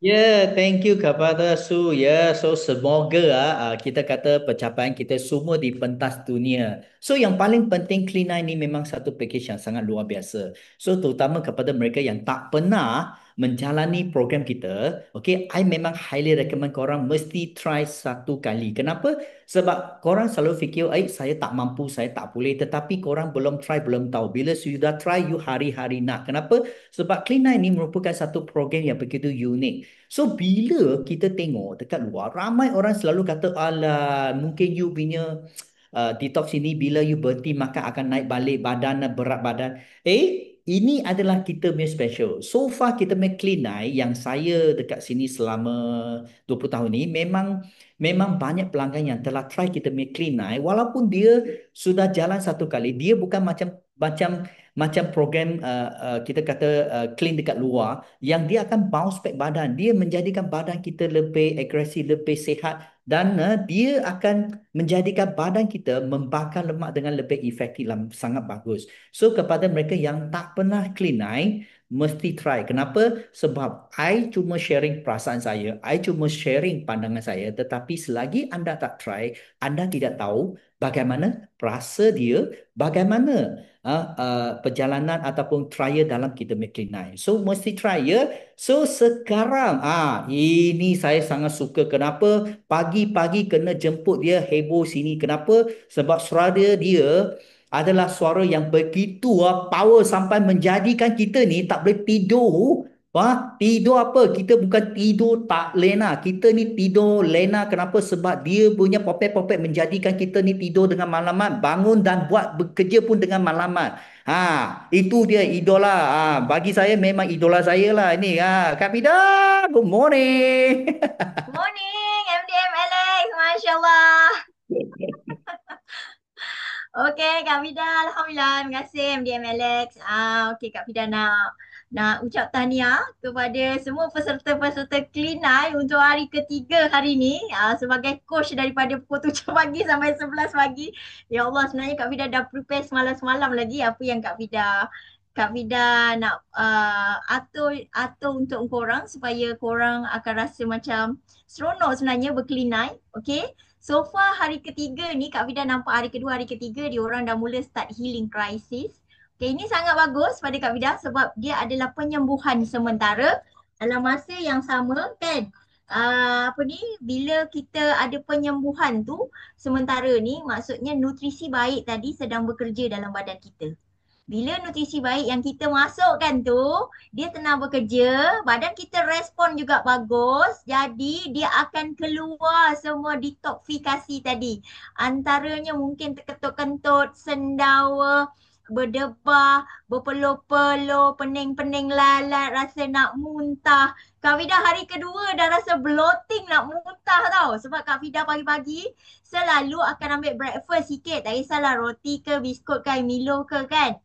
Thank you kepada Su. So semoga kita kata pencapaian kita semua di pentas dunia. So yang paling penting Clean9 ni memang satu package yang sangat luar biasa. So terutama kepada mereka yang tak pernah menjalani program kita, okay, I memang highly recommend korang mesti try satu kali. Kenapa? Sebab korang selalu fikir, saya tak mampu, saya tak boleh. Tetapi korang belum try, belum tahu. Bila sudah try, you hari-hari nak. Kenapa? Sebab Clean9 ni merupakan satu program yang begitu unik. So bila kita tengok dekat luar, ramai orang selalu kata, alah, mungkin you punya detox ini bila you berhenti makan akan naik balik badan, berat badan. Ini adalah kita punya special. So far kita punya Clean9 yang saya dekat sini selama 20 tahun ni memang banyak pelanggan yang telah try kita punya Clean9 walaupun dia sudah jalan satu kali. Dia bukan macam program kita kata clean dekat luar yang dia akan bounce back badan. Dia menjadikan badan kita lebih agresif, lebih sihat dan dia akan menjadikan badan kita membakar lemak dengan lebih efektif, sangat bagus. So kepada mereka yang tak pernah Clean9 mesti try. Kenapa? Sebab I cuma sharing perasaan saya, I cuma sharing pandangan saya, tetapi selagi anda tak try, anda tidak tahu bagaimana rasa dia, bagaimana perjalanan ataupun trial dalam kita punya Clean9. So mesti try ya. So sekarang ini saya sangat suka. Kenapa? Pagi-pagi kena jemput dia heboh sini. Kenapa? Sebab suara dia adalah suara yang begitu power sampai menjadikan kita ni tak boleh tidur. Tidur apa? Kita bukan tidur tak lena. Kita ni tidur lena. Kenapa? Sebab dia punya popet-popet menjadikan kita ni tidur dengan malaman. Bangun dan buat bekerja pun dengan malaman. Itu dia idola. Bagi saya memang idola saya lah. Ini Kak Fida, good morning. Good morning, MDM Alex. Masya Allah. Okey, Kak Fida, alhamdulillah. Terima kasih MDM Alex. Okey, Kak Fida nak ucap tahniah kepada semua peserta-peserta Clean9 untuk hari ketiga hari ni sebagai coach daripada pukul 7 pagi sampai 11 pagi. Ya Allah, sebenarnya Kak Fida dah prepare semalam-semalam lagi apa yang Kak Fida nak atur untuk korang supaya korang akan rasa macam seronok sebenarnya berclean9. Okay. So far hari ketiga ni Kak Fida nampak hari kedua, hari ketiga dia orang dah mula start healing crisis. Okay, ini sangat bagus pada Kak Fida sebab dia adalah penyembuhan sementara dalam masa yang sama kan. apa ni, bila kita ada penyembuhan tu, sementara ni maksudnya nutrisi baik tadi sedang bekerja dalam badan kita. Bila nutrisi baik yang kita masukkan tu, dia tengah bekerja, badan kita respon juga bagus, jadi dia akan keluar semua detoksifikasi tadi. Antaranya mungkin terkentut-kentut, sendawa, berdebah, berpeluh-peluh, pening-pening lalat, rasa nak muntah. Kak Fida hari kedua dah rasa bloating nak muntah tau. Sebab Kak Fida pagi-pagi selalu akan ambil breakfast sikit. Tak kisahlah roti ke, biskut ke, Milo ke kan.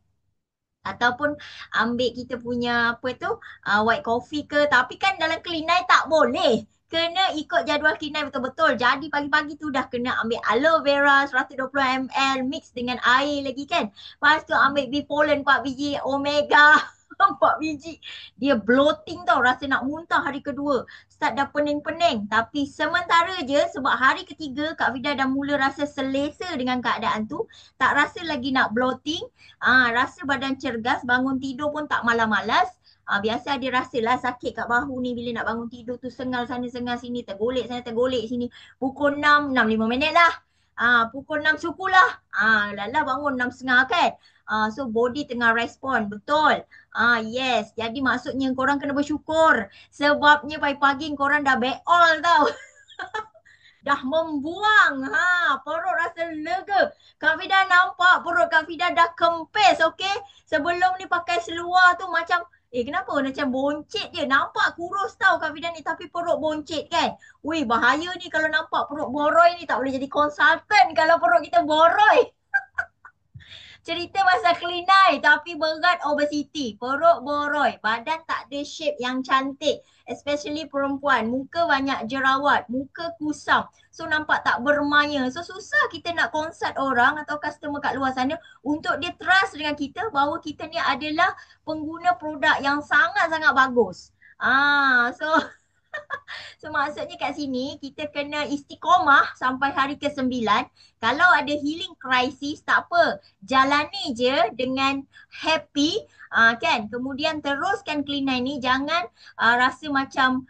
Ataupun ambil kita punya apa tu, white coffee ke. Tapi kan dalam Klinai tak boleh. Kena ikut jadual Klinai betul-betul. Jadi pagi-pagi tu dah kena ambil aloe vera 120 ml mix dengan air lagi kan. Lepas tu ambil bipolen 4 biji, omega 4 biji. Dia bloating tau, rasa nak muntah hari kedua. Start dah pening-pening. Tapi sementara je sebab hari ketiga Kak Fida dah mula rasa selesa dengan keadaan tu. Tak rasa lagi nak bloating. Rasa badan cergas, bangun tidur pun tak malas-malas. Biasa dia rasalah sakit kat bahu ni bila nak bangun tidur tu, sengal sana sengal sini, tergolek sana tergolek sini. Pukul 6, 5 minit lah. Pukul 6 suku lah. Lala bangun 6.30 kan. So body tengah respon, betul. Yes, jadi maksudnya korang kena bersyukur. Sebabnya pagi-pagi korang dah beol tau. Dah membuang. Perut rasa lega. Kak Fida nampak perut Kak Fida dah kempis, okey? Sebelum ni pakai seluar tu macam, kenapa macam boncit je. Nampak kurus tau Kak Fida ni, tapi perut boncit kan. Wih, bahaya ni kalau nampak perut boroi ni, tak boleh jadi konsultan kalau perut kita boroi. Cerita pasal Klinai tapi berat obesity, perut boroi, badan tak ada shape yang cantik, especially perempuan, muka banyak jerawat, muka kusam, so nampak tak bermaya. So susah kita nak consult orang atau customer kat luar sana untuk dia trust dengan kita bahawa kita ni adalah pengguna produk yang sangat-sangat bagus. So So maksudnya kat sini kita kena istiqomah sampai hari ke-9. Kalau ada healing crisis tak apa, jalani je dengan happy, kan. Kemudian teruskan Klinai ni, jangan rasa macam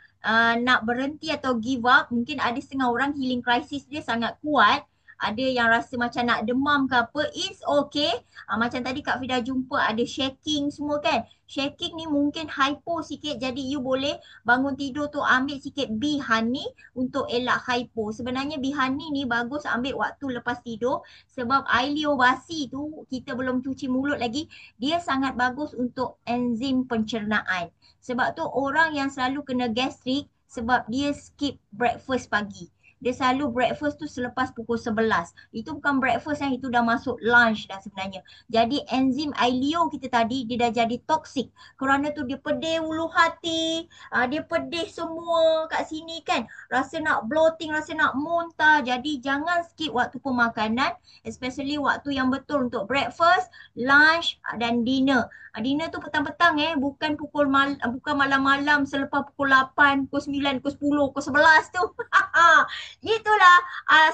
nak berhenti atau give up. Mungkin ada setengah orang healing crisis dia sangat kuat. Ada yang rasa macam nak demam ke apa, it's okay. Macam tadi Kak Fida jumpa ada shaking semua kan. Shaking ni mungkin hypo sikit, jadi you boleh bangun tidur tu ambil sikit bee honey untuk elak hypo. Sebenarnya bee honey ni bagus ambil waktu lepas tidur sebab air liur basi tu kita belum cuci mulut lagi. Dia sangat bagus untuk enzim pencernaan. Sebab tu orang yang selalu kena gastrik sebab dia skip breakfast pagi. Dia selalu breakfast tu selepas pukul 11. Itu bukan breakfast yang itu dah masuk lunch dah sebenarnya. Jadi enzim air liur kita tadi dia dah jadi toksik. Kerana tu dia pedih ulu hati, dia pedih semua kat sini kan. Rasa nak bloating, rasa nak muntah. Jadi jangan skip waktu pemakanan, especially waktu yang betul untuk breakfast, lunch dan dinner. Dinner tu petang-petang bukan bukan malam-malam selepas pukul 8, pukul 9, pukul 10, pukul 11 tu. Itulah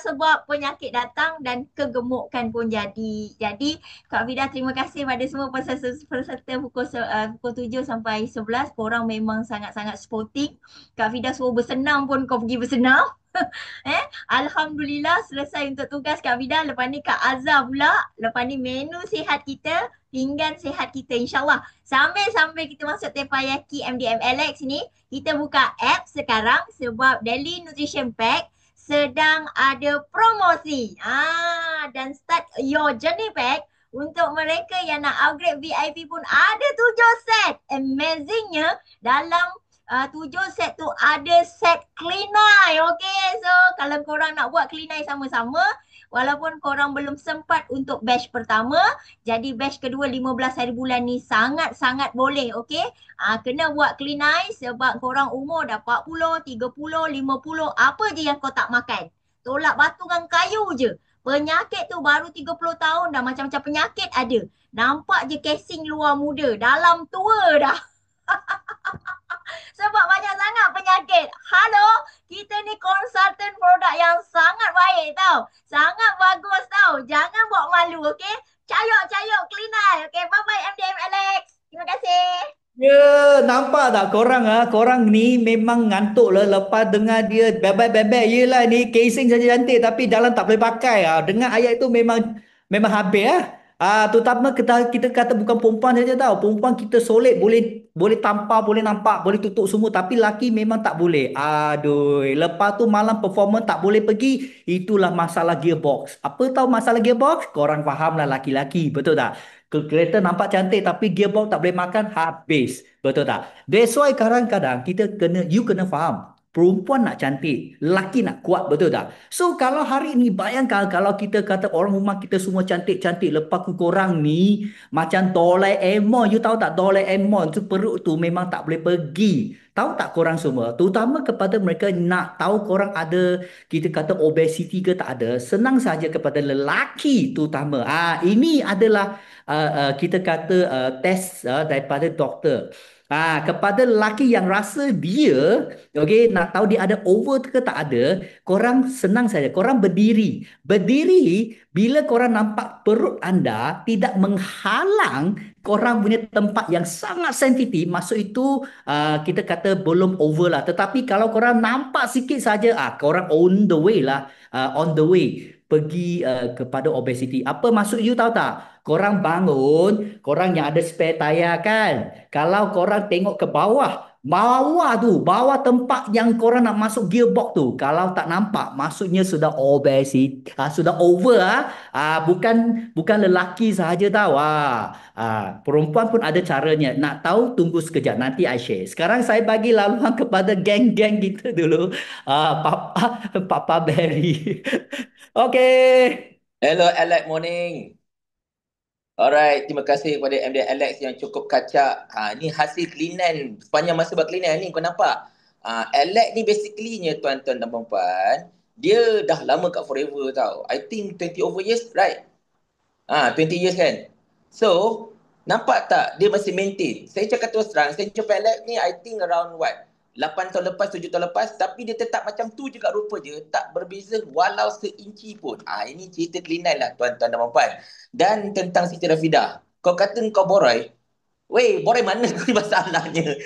sebab penyakit datang dan kegemukan pun jadi. Jadi Kak Fida terima kasih pada semua peserta pukul 7 sampai 11. Korang memang sangat-sangat sporting. Kak Fida suruh bersenam pun kau pergi bersenam. Alhamdulillah selesai untuk tugas Kak Fida. Lepas ni Kak Azhar pula. Lepas ni menu sihat kita, pinggan sihat kita insyaAllah. Sambil kita masuk Tepayaki MDM Alex ni, kita buka app sekarang sebab Daily Nutrition Pack sedang ada promosi. Dan start your journey pack untuk mereka yang nak upgrade VIP pun ada 7 set. Amazingnya dalam 7 set tu ada set Klinai. Okay, so kalau korang nak buat Klinai sama-sama, walaupun korang belum sempat untuk batch pertama, jadi batch kedua 15 hari bulan ni sangat-sangat boleh, okay? Kena buat Klinai sebab korang umur dah 40, 30, 50, apa je yang kau tak makan. Tolak batu dengan kayu je. Penyakit tu baru 30 tahun dah macam-macam penyakit ada. Nampak je casing luar muda, dalam tua dah. Sebab banyak sangat penyakit. Halo, kita ni konsultan produk yang sangat baik tau. Sangat bagus tau. Jangan buat malu, okey? Cayok Klinai. Okey, bye-bye MDM Alex. Terima kasih. Ya, nampak tak korang korang ni memang ngantuk lah lepas dengar dia bebek-bebek. Yelah ni casing saja cantik tapi dalam tak boleh pakai. Dengar ayat itu memang habis terutama kita kata bukan perempuan saja tahu. Perempuan kita solid boleh boleh tampar, boleh nampak, boleh tutup semua tapi laki memang tak boleh. Aduh, lepas tu malam performance tak boleh pergi. Itulah masalah gearbox. Apa tahu masalah gearbox? Korang faham lah laki-laki, betul tak? Kereta nampak cantik tapi gearbox tak boleh makan habis. Betul tak? That's why kadang-kadang you kena faham. Perempuan nak cantik, lelaki nak kuat, betul tak? So kalau hari ini bayangkan kalau kita kata orang rumah kita semua cantik-cantik lepas korang ni macam Doraemon, you tahu tak Doraemon tu perut tu memang tak boleh pergi. Tahu tak korang semua? Terutama kepada mereka nak tahu korang ada kita kata obesity ke tak ada, senang saja kepada lelaki terutama. Ini adalah kita kata test daripada doktor. Kepada lelaki yang rasa dia, okey, nak tahu dia ada over ke tak ada, korang senang saja. Korang berdiri. Berdiri, bila korang nampak perut anda tidak menghalang korang punya tempat yang sangat sensitif, maksud itu kita kata belum over lah. Tetapi kalau korang nampak sikit saja, korang on the way lah. On the way pergi kepada obesity. Apa maksud you tahu tak? Korang bangun, korang yang ada spare tayar kan. Kalau korang tengok ke bawah tempat yang korang nak masuk gearbox tu. Kalau tak nampak, maksudnya sudah obesity, sudah over bukan lelaki sahaja tahu. Perempuan pun ada caranya. Nak tahu tunggu sekejap nanti I share. Sekarang saya bagi laluan kepada geng-geng kita dulu. Papa Barry. Okay. Hello, Alex, morning. Alright, terima kasih kepada MD Alex yang cukup kacak. Ni hasil cleanan sepanjang masa buat cleanan ni, kau nampak? Alex ni basically-nya tuan-tuan dan puan-puan, dia dah lama kat Forever tau. I think 20 over years, right? 20 years kan? So, nampak tak dia masih maintain? Saya cakap terus terang, saya jumpa Alex ni I think around what? 8 tahun lepas, 7 tahun lepas, tapi dia tetap macam tu juga rupa je, tak berbeza walau seinci pun. Ini cerita cleanan lah tuan-tuan dan puan-puan. Dan tentang Siti Rafidah, kau kata kau borai, weh, borai mana kau ni masalahnya?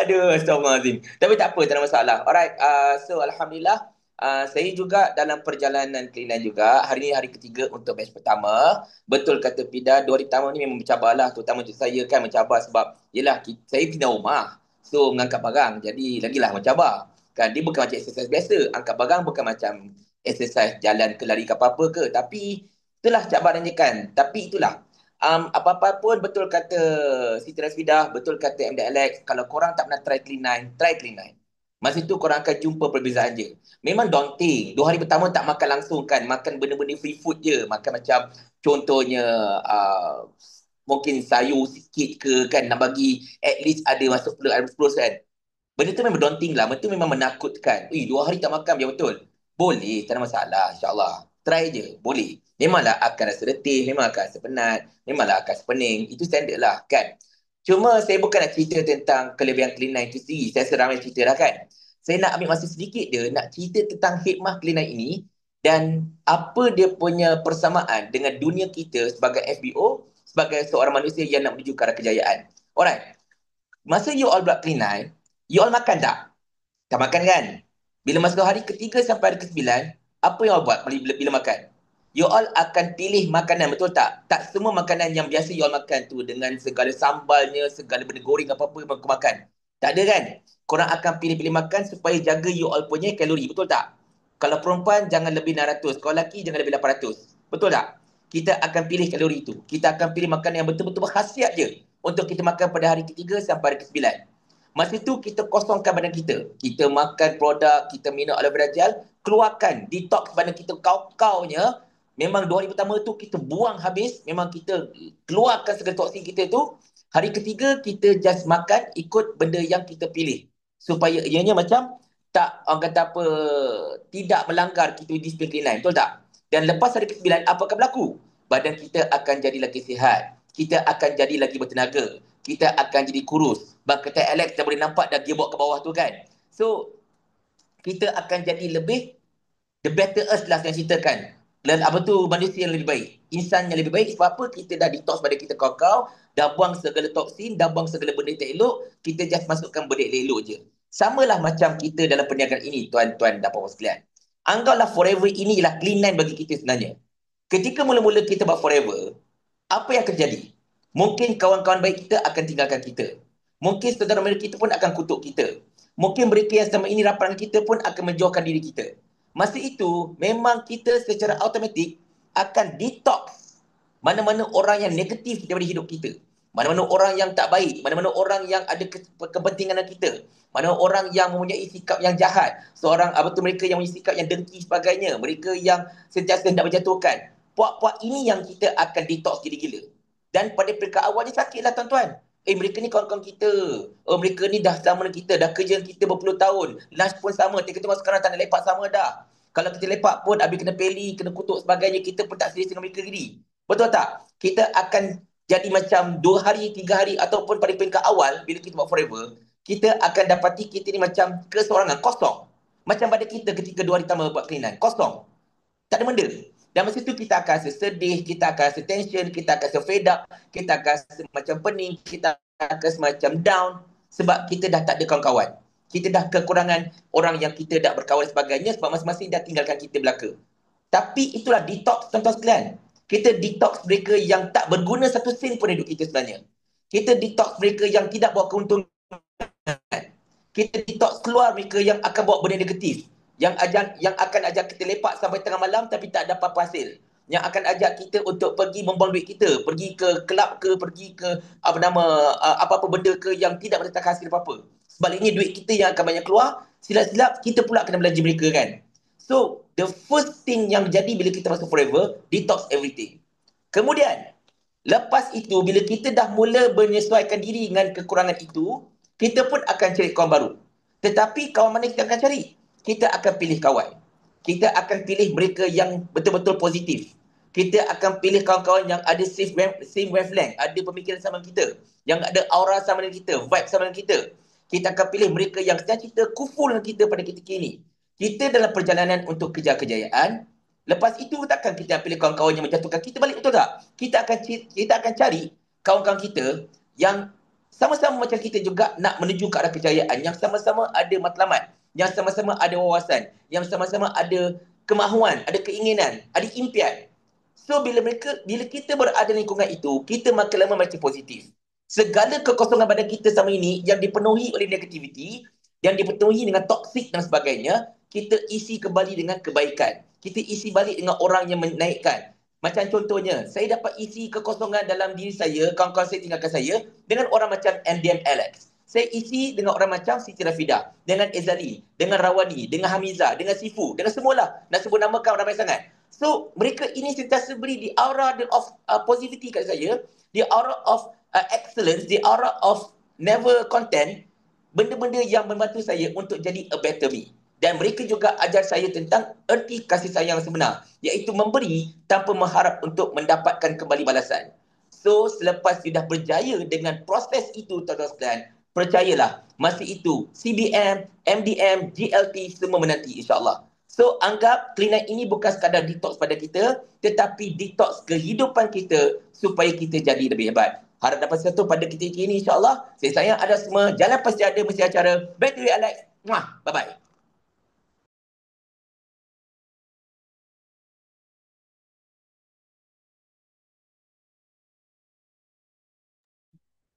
Aduh, astagfirullahaladzim. Tapi tak apa, tak ada masalah. Alright, so Alhamdulillah, saya juga dalam perjalanan cleanan juga. Hari ni hari ketiga untuk batch pertama. Betul kata Pida, 2 hari pertama ni memang mencabar lah. Terutama untuk saya kan mencabar sebab, yelah, saya pindah rumah. So, mengangkat barang. Jadi, lagilah mencabar. Kan, dia bukan macam exercise biasa. Angkat barang bukan macam exercise jalan ke lari ke apa-apa ke. Tapi, itulah cabaran je kan. Tapi itulah. Apa-apa pun betul kata Siti Rasfidah, betul kata MD Alex, kalau korang tak pernah try Clean 9. Masa tu korang akan jumpa perbezaan je. Memang daunting. 2 hari pertama tak makan langsung kan. Makan benda-benda free food je. Makan macam contohnya mungkin sayur sikit ke kan. Nak bagi at least ada masuk perut, ada perut kan. Benda tu memang daunting lah. Benda tu memang menakutkan. 2 hari tak makan biar betul. Boleh, tak ada masalah insyaAllah. Try je, boleh. Memanglah akan rasa letih, memang akan rasa penat, memanglah akan rasa pening. Itu standard lah kan. Cuma saya bukan nak cerita tentang kelebihan Clean 9 itu sendiri. Saya rasa ramai cerita lah kan. Saya nak ambil masa sedikit dia, nak cerita tentang hikmah Clean 9 ini dan apa dia punya persamaan dengan dunia kita sebagai FBO, sebagai seorang manusia yang nak menuju ke arah kejayaan. Alright. Masa you all buat Clean 9, you all makan tak? Tak makan kan? Bila masuk hari ketiga sampai hari ke-9, apa yang all buat bila makan? You all akan pilih makanan, betul tak? Tak semua makanan yang biasa you all makan tu dengan segala sambalnya, segala benda goreng apa-apa yang kau makan. Tak ada kan? Korang akan pilih-pilih makan supaya jaga you all punya kalori, betul tak? Kalau perempuan jangan lebih 600, kalau lelaki jangan lebih 800. Betul tak? Kita akan pilih kalori tu. Kita akan pilih makanan yang betul-betul berkhasiat je untuk kita makan pada hari ketiga sampai hari ke-9. Masa tu kita kosongkan badan kita. Kita makan produk, kita minum aloe vera gel, keluarkan, detox badan kita kau-kaunya. Memang 2 hari pertama tu kita buang habis, memang kita keluarkan segala toksin kita tu. Hari ketiga kita just makan ikut benda yang kita pilih. Supaya ianya macam tak, orang kata apa, tidak melanggar kita disiplin Clean 9, betul tak? Dan lepas hari ke-9, apa akan berlaku? Badan kita akan jadi lagi sihat. Kita akan jadi lagi bertenaga. Kita akan jadi kurus. Bahkan kata Alex dah boleh nampak dah gearbox ke bawah tu kan. So, kita akan jadi lebih the better us lah yang ceritakan. dan apa tu manusia yang lebih baik, insan yang lebih baik. Sebab apa? Kita dah detox pada kita kau-kau, dah buang segala toksin, dah buang segala benda tak elok, kita just masukkan benda elok je. Samalah macam kita dalam perniagaan ini, tuan-tuan dan puan-puan sekalian. Anggaplah forever ini ialah clean line bagi kita sebenarnya. Ketika mula-mula kita buat forever, apa yang akan terjadi? Mungkin kawan-kawan baik kita akan tinggalkan kita. Mungkin saudara mara kita pun akan kutuk kita. Mungkin mereka yang selama ini rapat dengan kita pun akan menjauhkan diri kita. Masa itu, memang kita secara automatik akan detox mana-mana orang yang negatif daripada hidup kita. Mana-mana orang yang tak baik, mana-mana orang yang ada kepentingan dengan kita, mana orang yang mempunyai sikap yang jahat, seorang apa tu mereka yang mempunyai sikap yang dengki sebagainya, mereka yang sentiasa hendak menjatuhkan. Puak-puak ini yang kita akan detox gila-gila. Dan pada peringkat awal ni sakitlah tuan-tuan. Mereka ni kawan-kawan kita. Mereka ni dah sama dengan kita, dah kerja dengan kita berpuluh tahun. Lunch pun sama. Kita tengok sekarang tak nak lepak sama dah. Kalau kita lepak pun habis kena peli, kena kutuk sebagainya, kita pun tak serius dengan mereka lagi. Betul tak? Kita akan jadi macam 2 hari, 3 hari ataupun pada peringkat awal bila kita buat forever, kita akan dapati kita ni macam keseorangan, kosong. Macam pada kita ketika 2 hari pertama buat cleanan, kosong. Tak ada benda. Dan masa tu kita akan rasa sedih, kita akan rasa tension, kita akan rasa fed up, kita akan rasa macam pening, kita akan rasa macam down sebab kita dah tak ada kawan-kawan. Kita dah kekurangan orang yang kita dah berkawan sebagainya sebab masing-masing dah tinggalkan kita belaka. Tapi itulah detox tuan-tuan sekalian. Kita detox mereka yang tak berguna satu sen pun hidup kita sebenarnya. Kita detox mereka yang tidak bawa keuntungan. Kita detox keluar mereka yang akan bawa benda negatif. Yang akan ajak kita lepak sampai tengah malam tapi tak ada apa-apa hasil. Yang akan ajak kita untuk pergi membuang duit kita, pergi ke kelab ke, pergi ke apa-apa benda ke yang tidak mendatangkan hasil apa-apa. Sebaliknya duit kita yang akan banyak keluar, silap-silap kita pula kena belanja mereka kan. So, the first thing yang jadi bila kita masuk forever, detox everything. Kemudian, lepas itu bila kita dah mula menyesuaikan diri dengan kekurangan itu, kita pun akan cari kawan baru. Tetapi kawan mana kita akan cari? Kita akan pilih kawan. Kita akan pilih mereka yang betul-betul positif. Kita akan pilih kawan-kawan yang ada same wavelength, ada pemikiran sama dengan kita, yang ada aura sama dengan kita, vibe sama dengan kita. Kita akan pilih mereka yang sedang cerita kufu dengan kita pada ketika ini. Kita dalam perjalanan untuk kejar kejayaan, lepas itu takkan kita pilih kawan-kawan yang menjatuhkan kita balik, betul tak? Kita akan cari kawan-kawan kita yang sama-sama macam kita juga nak menuju ke arah kejayaan, yang sama-sama ada matlamat, yang sama-sama ada wawasan, yang sama-sama ada kemahuan, ada keinginan, ada impian. So bila kita berada di lingkungan itu, kita makin lama makin positif. Segala kekosongan badan kita sama ini yang dipenuhi oleh negativity, yang dipenuhi dengan toksik dan sebagainya, kita isi kembali dengan kebaikan. Kita isi balik dengan orang yang menaikkan. Macam contohnya, saya dapat isi kekosongan dalam diri saya, kawan-kawan saya tinggalkan saya, dengan orang macam MDM Alex. Saya isi dengan orang macam Siti Rafidah, dengan Ezali, dengan Rawani, dengan Hamiza, dengan Sifu, dengan semualah. Nak sebut namakan ramai sangat. So, mereka ini sentiasa beri the aura of positivity kat saya, the aura of excellence, the aura of never content, benda-benda yang membantu saya untuk jadi a better me. Dan mereka juga ajar saya tentang erti kasih sayang sebenar, iaitu memberi tanpa mengharap untuk mendapatkan kembali balasan. So, selepas sudah berjaya dengan proses itu, tuan-tuan sekalian, percayalah, masa itu CBM, MDM, GLT semua menanti insyaAllah. So, anggap cleanan ini bukan sekadar detox pada kita, tetapi detox kehidupan kita supaya kita jadi lebih hebat. Harap dapat sesuatu pada kita ini insyaAllah. Saya sayang ada semua. Jalan pasti ada, mesti acara. Back to you Alex. Bye-bye.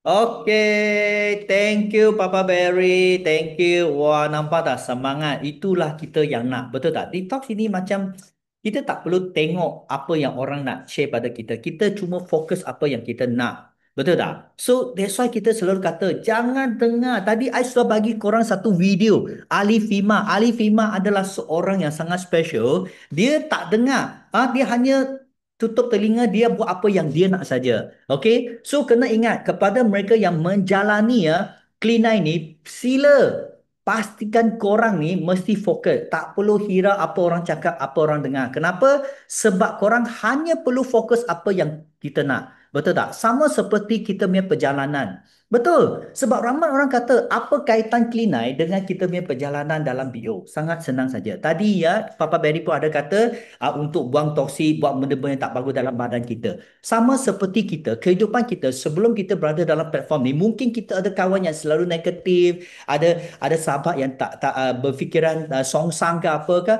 Okay, thank you Papa Barry, thank you. Wah, nampak tak semangat? Itulah kita yang nak, betul tak? Detox ini macam kita tak perlu tengok apa yang orang nak share pada kita. Kita cuma fokus apa yang kita nak. Betul tak? So, that's why kita selalu kata, jangan dengar. Tadi I sudah bagi korang satu video. Ali Fima. Ali Fima adalah seorang yang sangat special. Dia tak dengar. Dia hanya tutup telinga, dia buat apa yang dia nak saja. Okay? So, kena ingat kepada mereka yang menjalani clean ni, sila pastikan korang ni mesti fokus. Tak perlu hira apa orang cakap, apa orang dengar. Kenapa? Sebab korang hanya perlu fokus apa yang kita nak. Betul tak? Sama seperti kita punya perjalanan. Betul. Sebab ramai orang kata, apa kaitan Klinai dengan kita punya perjalanan dalam BO? Sangat senang saja. Tadi ya, Papa Barry pun ada kata, untuk buang toksik, buang benda-benda yang tak bagus dalam badan kita. Sama seperti kita, kehidupan kita sebelum kita berada dalam platform ni, mungkin kita ada kawan yang selalu negatif, ada sahabat yang tak berfikiran songsang ke apa ke.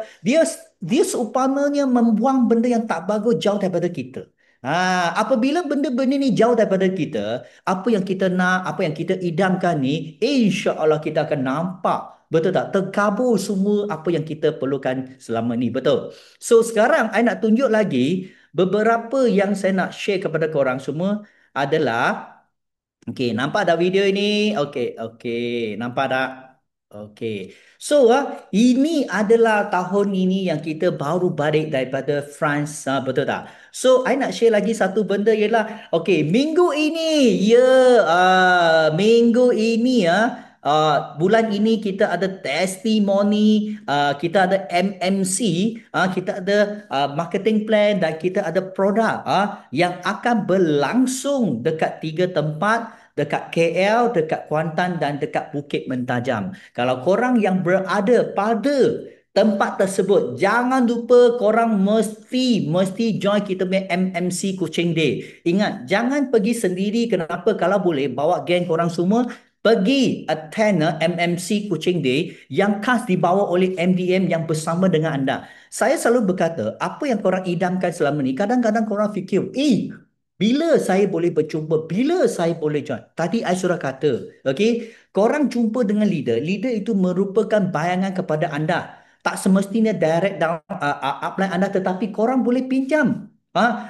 Dia seumpamanya membuang benda yang tak bagus jauh daripada kita. Apabila benda-benda ni jauh daripada kita, apa yang kita nak, apa yang kita idamkan ni, insya Allah kita akan nampak. Betul tak? Terkabul semua apa yang kita perlukan selama ni. Betul. So sekarang, I nak tunjuk lagi beberapa yang saya nak share kepada korang semua adalah, okey, nampak dah video ini? Okey, okey. Nampak tak? Okey. So, ini adalah tahun ini yang kita baru balik daripada France. Betul tak? So, I nak share lagi satu benda ialah, okey, minggu ini, minggu ini, bulan ini kita ada testimoni, kita ada MMC, kita ada marketing plan dan kita ada produk yang akan berlangsung dekat 3 tempat, dekat KL, dekat Kuantan dan dekat Bukit Mentajam. Kalau korang yang berada pada tempat tersebut, jangan lupa korang mesti join kita punya MMC Kuching Day. Ingat, jangan pergi sendiri. Kenapa? Kalau boleh, bawa geng korang semua pergi attend MMC Kuching Day yang khas dibawa oleh MDM yang bersama dengan anda. Saya selalu berkata, apa yang korang idamkan selama ni, kadang-kadang korang fikir, bila saya boleh berjumpa, bila saya boleh join. Tadi I sudah kata, okay, korang jumpa dengan leader. Leader itu merupakan bayangan kepada anda. Tak semestinya direct dalam upline anda, tetapi korang boleh pinjam.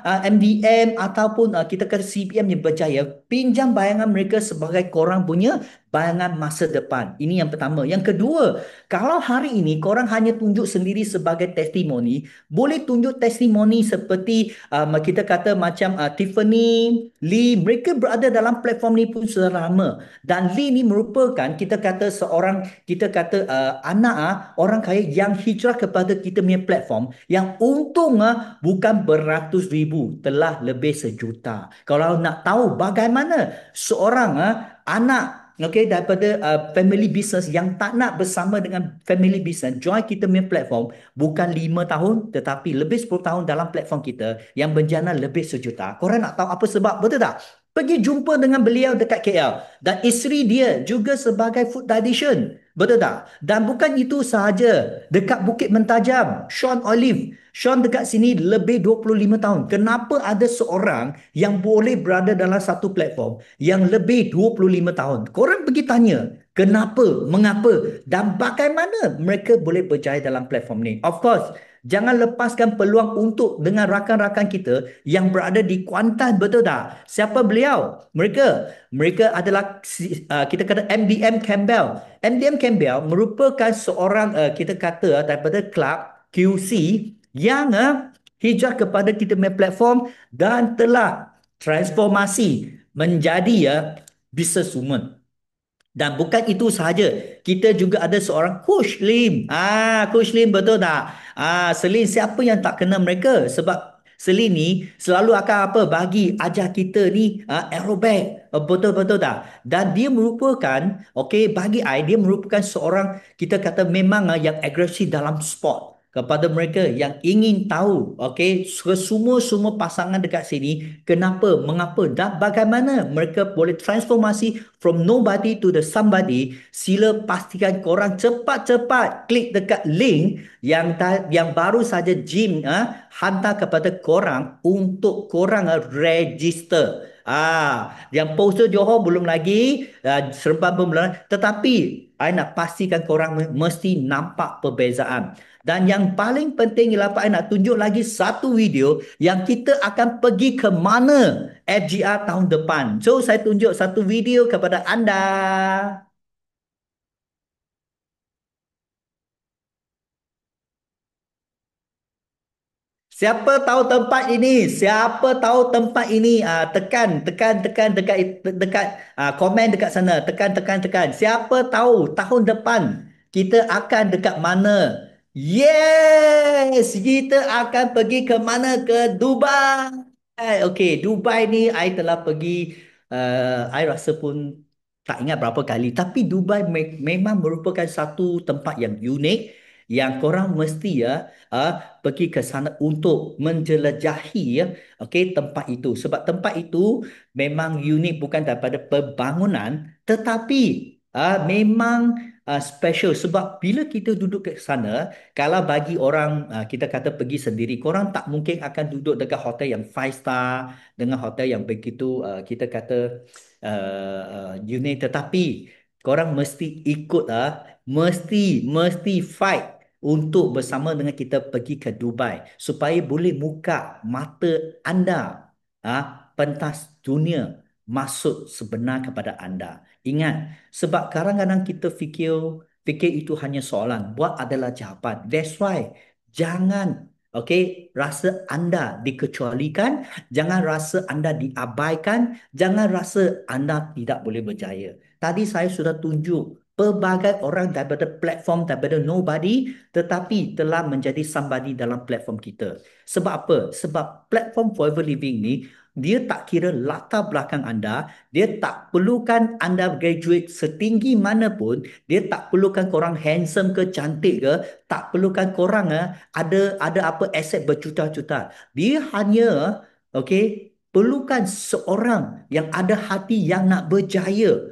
MDM ataupun kita kata CPM yang berjaya, pinjam bayangan mereka sebagai korang punya bayangan masa depan. Ini yang pertama. Yang kedua, kalau hari ini korang hanya tunjuk sendiri sebagai testimoni, boleh tunjuk testimoni seperti kita kata macam Tiffany, Lee, mereka berada dalam platform ni pun sudah lama. Dan Lee ni merupakan kita kata seorang, kita kata anak orang kaya yang hijrah kepada kita punya platform, yang untung bukan beratus ribu, telah lebih sejuta. Kalau nak tahu bagaimana seorang anak, okay, daripada family business yang tak nak bersama dengan family business, join kita punya platform, bukan 5 tahun tetapi lebih 10 tahun dalam platform kita yang berjana lebih sejuta. Korang nak tahu apa sebab? Betul tak? Pergi jumpa dengan beliau dekat KL. Dan isteri dia juga sebagai food dietitian. Betul tak? Dan bukan itu sahaja. Dekat Bukit Mentajam, Sean Olive. Sean dekat sini lebih 25 tahun. Kenapa ada seorang yang boleh berada dalam satu platform yang lebih 25 tahun? Korang pergi tanya, kenapa, mengapa dan bagaimana mereka boleh berjaya dalam platform ni? Of course, jangan lepaskan peluang untuk dengan rakan-rakan kita yang berada di Kuantan. Betul tak? Siapa beliau? Mereka adalah kita kata MDM Campbell. MDM Campbell merupakan seorang kita kata daripada kelab QC yang hijrah kepada kita punya platform dan telah transformasi menjadi businesswoman. Dan bukan itu sahaja, kita juga ada seorang Coach Lim. Coach Lim, betul tak? Selin, siapa yang tak kenal mereka? Sebab Selin ni selalu akan bagi ajar kita ni aerobik. Betul-betul tak? Dan dia merupakan, okay, bagi I, dia merupakan seorang, kita kata memang yang agresif dalam sport. Kepada mereka yang ingin tahu, okay, semua pasangan dekat sini, kenapa, mengapa dan bagaimana mereka boleh transformasi from nobody to the somebody, sila pastikan korang cepat-cepat klik dekat link yang baru saja Jim hantar kepada korang untuk korang register. Yang poster Johor belum lagi, Seremban pun belum, tetapi I nak pastikan korang mesti nampak perbezaan. Dan yang paling penting ialah I nak tunjuk lagi satu video yang kita akan pergi ke mana FGR tahun depan. So, saya tunjuk satu video kepada anda. Siapa tahu tempat ini? Siapa tahu tempat ini? Tekan dekat komen dekat sana. Tekan. Siapa tahu tahun depan kita akan dekat mana? Yes, kita akan pergi ke mana? Ke Dubai. Okey, Dubai ni I telah pergi, I rasa pun tak ingat berapa kali. Tapi Dubai memang merupakan satu tempat yang unik yang korang mesti pergi ke sana untuk menjelajahi okey, tempat itu. Sebab tempat itu memang unik bukan daripada pembangunan tetapi memang special sebab bila kita duduk ke sana, kalau bagi orang kita kata pergi sendiri, korang tak mungkin akan duduk dekat hotel yang 5 star dengan hotel yang begitu kita kata unit, tetapi korang mesti ikut mesti fight untuk bersama dengan kita pergi ke Dubai supaya boleh buka mata anda pentas dunia maksud sebenar kepada anda. Ingat, sebab kadang-kadang kita fikir itu hanya soalan, buat adalah jawapan. That's why jangan rasa anda dikecualikan, jangan rasa anda diabaikan, jangan rasa anda tidak boleh berjaya. Tadi saya sudah tunjuk pelbagai orang daripada platform, daripada nobody, tetapi telah menjadi somebody dalam platform kita. Sebab apa? Sebab platform Forever Living ni, dia tak kira latar belakang anda, dia tak perlukan anda graduate setinggi mana pun, dia tak perlukan korang handsome ke cantik ke, tak perlukan korang ada apa aset berjuta-juta. Dia hanya perlukan seorang yang ada hati yang nak berjaya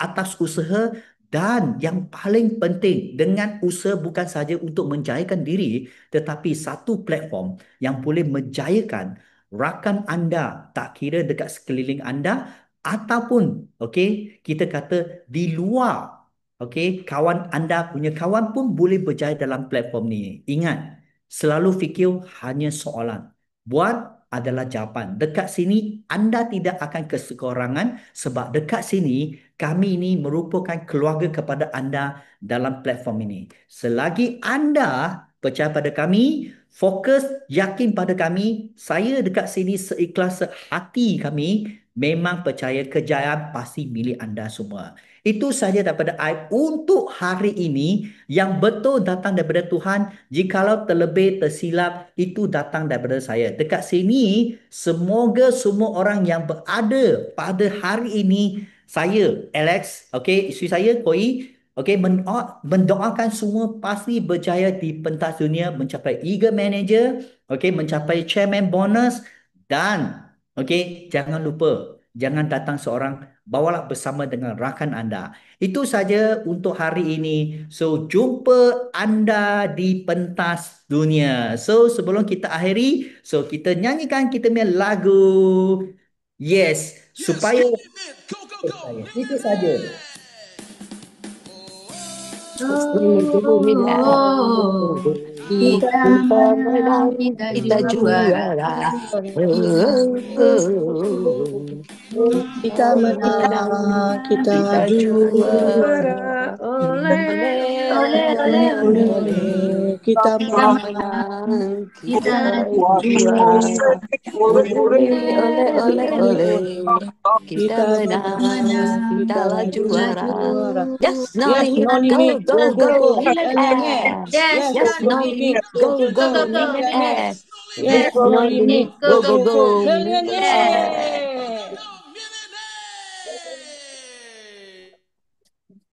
atas usaha, dan yang paling penting dengan usaha bukan saja untuk menjayakan diri tetapi satu platform yang boleh menjayakan rakan anda, tak kira dekat sekeliling anda ataupun kita kata di luar, kawan anda punya kawan pun boleh berjaya dalam platform ni. Ingat, selalu fikir hanya soalan, buat adalah jawapan. Dekat sini anda tidak akan kekurangan sebab dekat sini kami ini merupakan keluarga kepada anda dalam platform ini. Selagi anda percaya pada kami, fokus, yakin pada kami, saya dekat sini seikhlas hati kami, memang percaya kejayaan pasti milik anda semua. Itu saja daripada I untuk hari ini. Yang betul datang daripada Tuhan. Jikalau terlebih tersilap, itu datang daripada saya. Dekat sini, semoga semua orang yang berada pada hari ini, saya, Alex, isteri saya, Koi, mendoakan semua pasti berjaya di pentas dunia, mencapai Eagle Manager, mencapai Chairman Bonus, dan jangan lupa, jangan datang seorang, bawalah bersama dengan rakan anda. Itu saja untuk hari ini. So, jumpa anda di pentas dunia. So, sebelum kita akhiri, so kita nyanyikan kita punya lagu. Yes, supaya itu saja. Kita menang, kita juara. Kita menang, kita juara. Oleh, kita menang, kita juara. Oleh, kita menang, kita juara. Yes, no limit, go, millionaire. Yes, no limit, go, millionaire. Yes, no limit, go, millionaire.